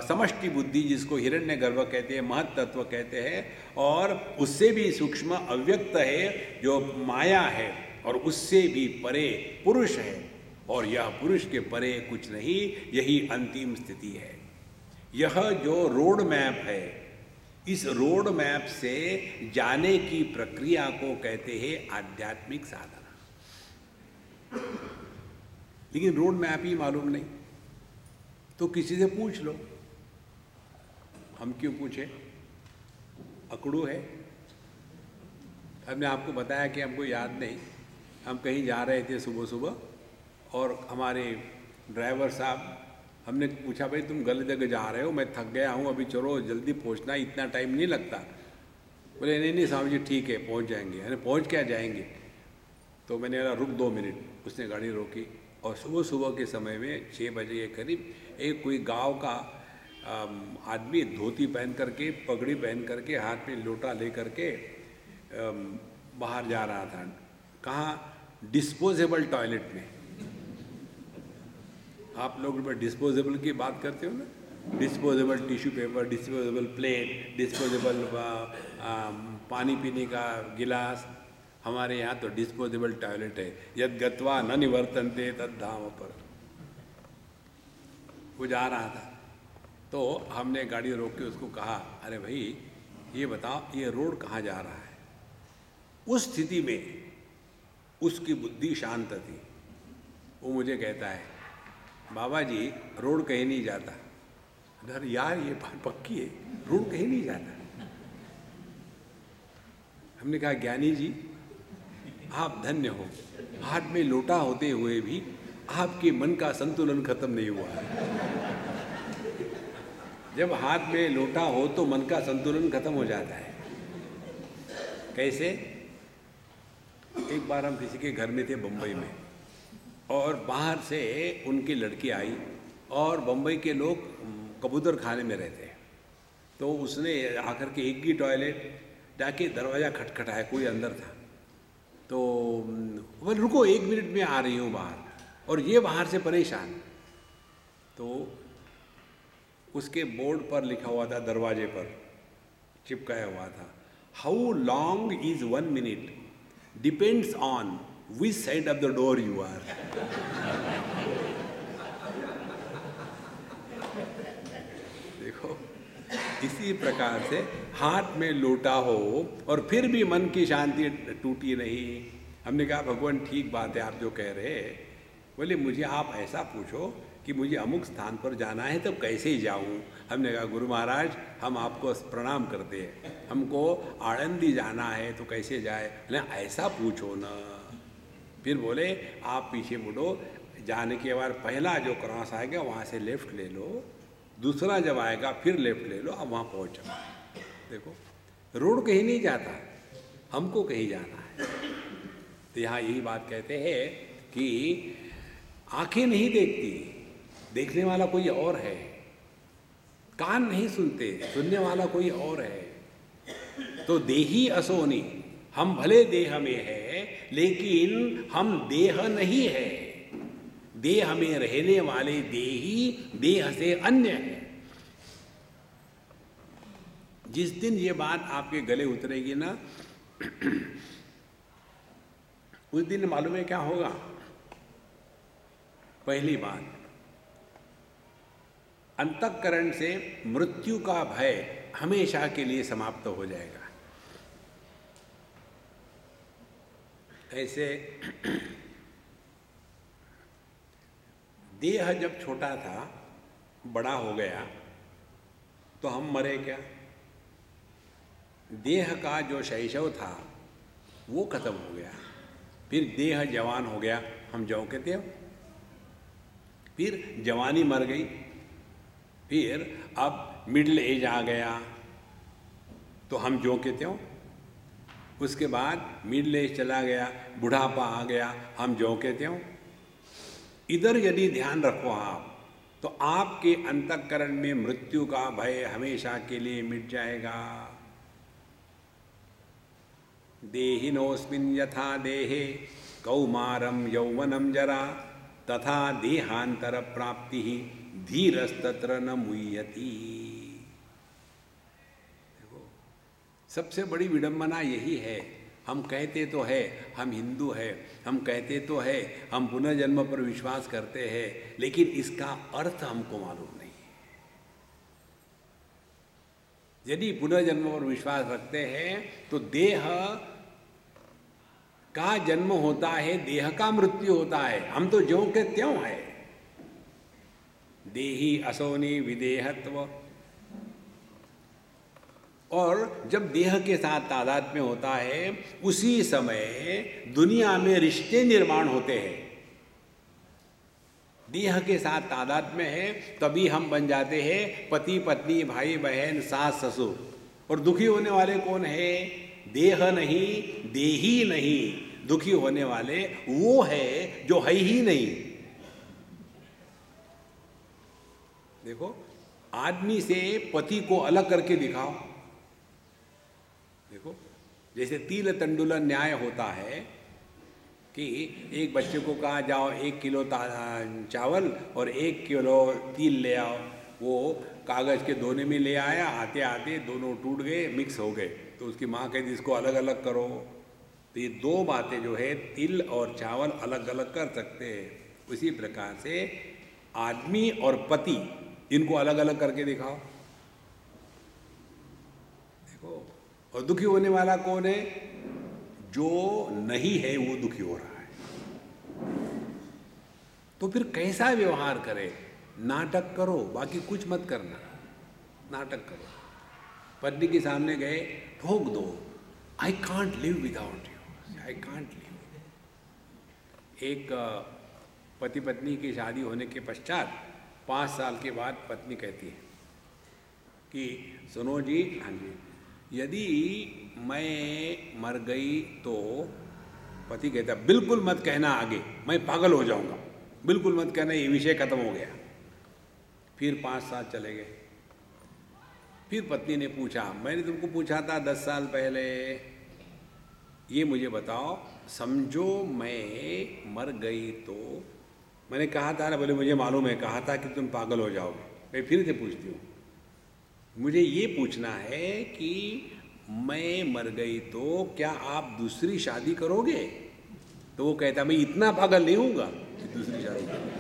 समष्टि बुद्धि जिसको हिरण्यगर्भ कहते हैं, महत तत्व कहते हैं, और उससे भी सूक्ष्म अव्यक्त है जो माया है, और उससे भी परे पुरुष है, और यह पुरुष के परे कुछ नहीं, यही अंतिम स्थिति है। यह जो रोड मैप है, इस रोड मैप से जाने की प्रक्रिया को कहते हैं आध्यात्मिक साधना। लेकिन रोड मैप ही मालूम नहीं तो किसी से पूछ लो। हम क्यों पूछे? अकड़ू है। हमने आपको बताया कि हमको याद नहीं, हम कहीं जा रहे थे सुबह सुबह और हमारे ड्राइवर साहब, हमने पूछा भाई तुम गलत जगह जा रहे हो, मैं थक गया हूँ, अभी चलो जल्दी पहुँचना, इतना टाइम नहीं लगता। बोले नहीं नहीं साहब जी ठीक है पहुँच जाएंगे। अरे पहुँच क्या जाएंगे? तो मैंने कहा रुक 2 मिनट। उसने गाड़ी रोकी और सुबह सुबह के समय में 6 बजे के करीब एक कोई गांव का आदमी धोती पहन करके, पगड़ी पहन करके, हाथ में लोटा ले करके बाहर जा रहा था। कहाँ? डिस्पोजेबल टॉयलेट में। आप लोग डिस्पोजेबल की बात करते हो ना, disposable tissue paper, disposable plate, disposable पानी पीने का गिलास। हमारे यहाँ तो डिस्पोजेबल टॉयलेट है। यद गत्वा न निवर्तन्ते तद धाम पर। वो जा रहा था तो हमने गाड़ी रोक के उसको कहा, अरे भाई ये बताओ ये रोड कहाँ जा रहा है? उस स्थिति में उसकी बुद्धि शांत थी। वो मुझे कहता है, बाबा जी रोड कहीं नहीं जाता। अरे यार ये बात पक्की है, रोड कहीं नहीं जाता। हमने कहा ज्ञानी जी आप धन्य हो, हाथ में लोटा होते हुए भी आपके मन का संतुलन खत्म नहीं हुआ है। जब हाथ में लोटा हो तो मन का संतुलन खत्म हो जाता है। कैसे? एक बार हम किसी के घर में थे बम्बई में, और बाहर से उनकी लड़की आई, और बम्बई के लोग कबूतर खाने में रहते हैं। तो उसने आकर के एक ही टॉयलेट जाके दरवाज़ा खटखटाया, कोई अंदर था। तो बोले रुको 1 मिनट में आ रही हूँ बाहर, और ये बाहर से परेशान। तो उसके बोर्ड पर लिखा हुआ था, दरवाजे पर चिपकाया हुआ था, how long is 1 minute depends on which side of the door you are. देखो इसी प्रकार से हाथ में लोटा हो और फिर भी मन की शांति टूटी नहीं। हमने कहा भगवान ठीक बात है आप जो कह रहे हैं। बोले मुझे आप ऐसा पूछो कि मुझे अमुक स्थान पर जाना है तब कैसे जाऊं? हमने कहा गुरु महाराज हम आपको प्रणाम करते हैं, हमको आनंदी जाना है तो कैसे जाए? बोले ऐसा पूछो ना। फिर बोले आप पीछे मुड़ो, जाने के बाद पहला जो क्रॉस आएगा वहाँ से लेफ्ट ले लो, दूसरा जब आएगा फिर लेफ्ट ले लो, अब वहाँ पहुँच जाओ। देखो रोड कहीं नहीं जाता, हमको कहीं जाना है। तो यहाँ यही बात कहते हैं कि आंखें नहीं देखती, देखने वाला कोई और है। कान नहीं सुनते, सुनने वाला कोई और है। तो देही असोनी, हम भले देह में है लेकिन हम देह नहीं है। देह में रहने वाले देही देह से अन्य है। जिस दिन ये बात आपके गले उतरेगी ना उस दिन मालूम है क्या होगा? पहली बात, अंतःकरण से मृत्यु का भय हमेशा के लिए समाप्त हो जाएगा। ऐसे देह जब छोटा था, बड़ा हो गया तो हम मरे क्या? देह का जो शैशव था वो खत्म हो गया, फिर देह जवान हो गया, हम जौ के थे। फिर जवानी मर गई, फिर अब मिडिल एज आ गया तो हम जो के त्यों। उसके बाद मिडिल एज चला गया, बुढ़ापा आ गया, हम जो के त्यों। इधर यदि ध्यान रखो आप तो आपके अंतःकरण में मृत्यु का भय हमेशा के लिए मिट जाएगा। देहिनोऽस्मिन् यथा देहे कौमारं यौवनं जरा तथा देहांतर प्राप्ति धीरस्तत्र न मुह्यति। देखो सबसे बड़ी विडंबना यही है, हम कहते तो है हम हिंदू है, हम कहते तो है हम पुनर्जन्म पर विश्वास करते हैं, लेकिन इसका अर्थ हमको मालूम नहीं। यदि पुनर्जन्म पर विश्वास रखते हैं तो देह का जन्म होता है, देह का मृत्यु होता है, हम तो ज्यों के त्यों है। देही असोनी विदेहत्व। और जब देह के साथ तादात्म्य होता है, उसी समय दुनिया में रिश्ते निर्माण होते हैं। देह के साथ तादात्म्य है तभी हम बन जाते हैं पति पत्नी, भाई बहन, सास ससुर। और दुखी होने वाले कौन है? देह नहीं, देही नहीं, दुखी होने वाले वो है जो है ही नहीं। देखो, आदमी से पति को अलग करके दिखाओ। देखो, जैसे तिल तंडुल न्याय होता है कि एक बच्चे को कहा जाओ 1 किलो चावल और 1 किलो तिल ले आओ। वो कागज़ के दोने में ले आया, आते आते दोनों टूट गए, मिक्स हो गए। तो उसकी माँ कहती इसको अलग अलग करो। तो ये दो बातें जो है, तिल और चावल अलग अलग कर सकते हैं। उसी प्रकार से आदमी और पति, इनको अलग अलग करके दिखाओ। देखो, और दुखी होने वाला कौन है? जो नहीं है वो दुखी हो रहा है। तो फिर कैसा व्यवहार करे? नाटक करो, बाकी कुछ मत करना, नाटक करो। पत्नी के सामने गए, ठोक दो, I can't live without you, I can't live. एक पति पत्नी की शादी होने के पश्चात 5 साल के बाद पत्नी कहती है कि सुनो जी, हाँ जी, यदि मैं मर गई तो, पति कहता बिल्कुल मत कहना आगे, मैं पागल हो जाऊंगा, बिल्कुल मत कहना, ये विषय खत्म हो गया। फिर 5 साल चले गए। फिर पत्नी ने पूछा, मैंने तुमको पूछा था 10 साल पहले, ये मुझे बताओ, समझो मैं मर गई तो, मैंने कहा था ना? बोले मुझे मालूम है, कहा था कि तुम पागल हो जाओगे। मैं फिर से पूछती हूँ, मुझे ये पूछना है कि मैं मर गई तो क्या आप दूसरी शादी करोगे? तो वो कहता मैं इतना पागल नहीं हूँगा कि दूसरी शादी करूँ।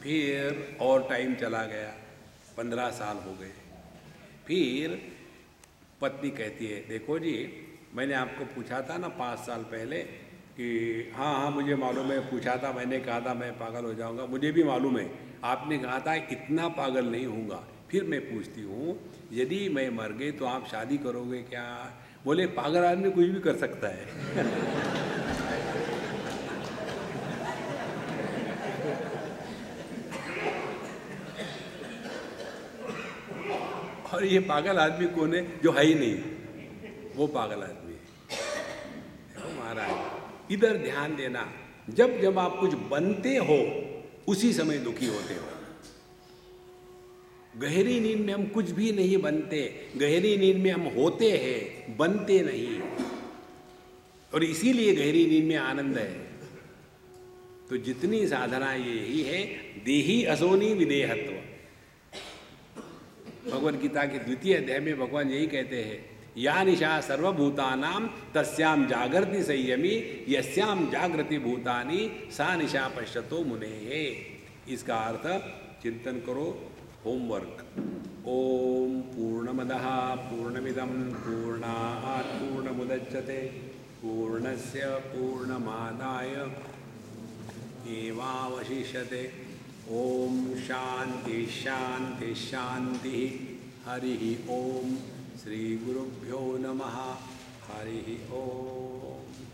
फिर और टाइम चला गया, 15 साल हो गए। फिर पत्नी कहती है, देखो जी, मैंने आपको पूछा था ना 5 साल पहले कि हाँ हाँ मुझे मालूम है, पूछा था, मैंने कहा था मैं पागल हो जाऊंगा, मुझे भी मालूम है, आपने कहा था इतना पागल नहीं होऊंगा। फिर मैं पूछती हूँ, यदि मैं मर गई तो आप शादी करोगे क्या? बोले पागल आदमी कुछ भी कर सकता है। और ये पागल आदमी कौन है? जो है ही नहीं, वो पागल आदमी है। देखो महाराज, इधर ध्यान देना, जब जब आप कुछ बनते हो उसी समय दुखी होते हो। गहरी नींद में हम कुछ भी नहीं बनते, गहरी नींद में हम होते हैं, बनते नहीं। और इसीलिए गहरी नींद में आनंद है। तो जितनी साधना यही है, देही असोनी विदेहत्व। भगवद गीता के 2य अध्याय में भगवान यही कहते हैं, या निशा सर्वभूतानां तस्याम जागृति संयमी यस्याम जागृति भूतानि सा निशा पश्यतो मुनेहे। इसका अर्थ चिंतन करो, होमवर्क। ओम पूर्णमदः पूर्णमिदं पूर्णात् पूर्णमुदच्यते पूर्णस्य पूर्णमादाय एवावशिष्यते। ओम शांति शांति शांति। हरि ओम। श्री गुरुभ्यो नमः। हरि ओम।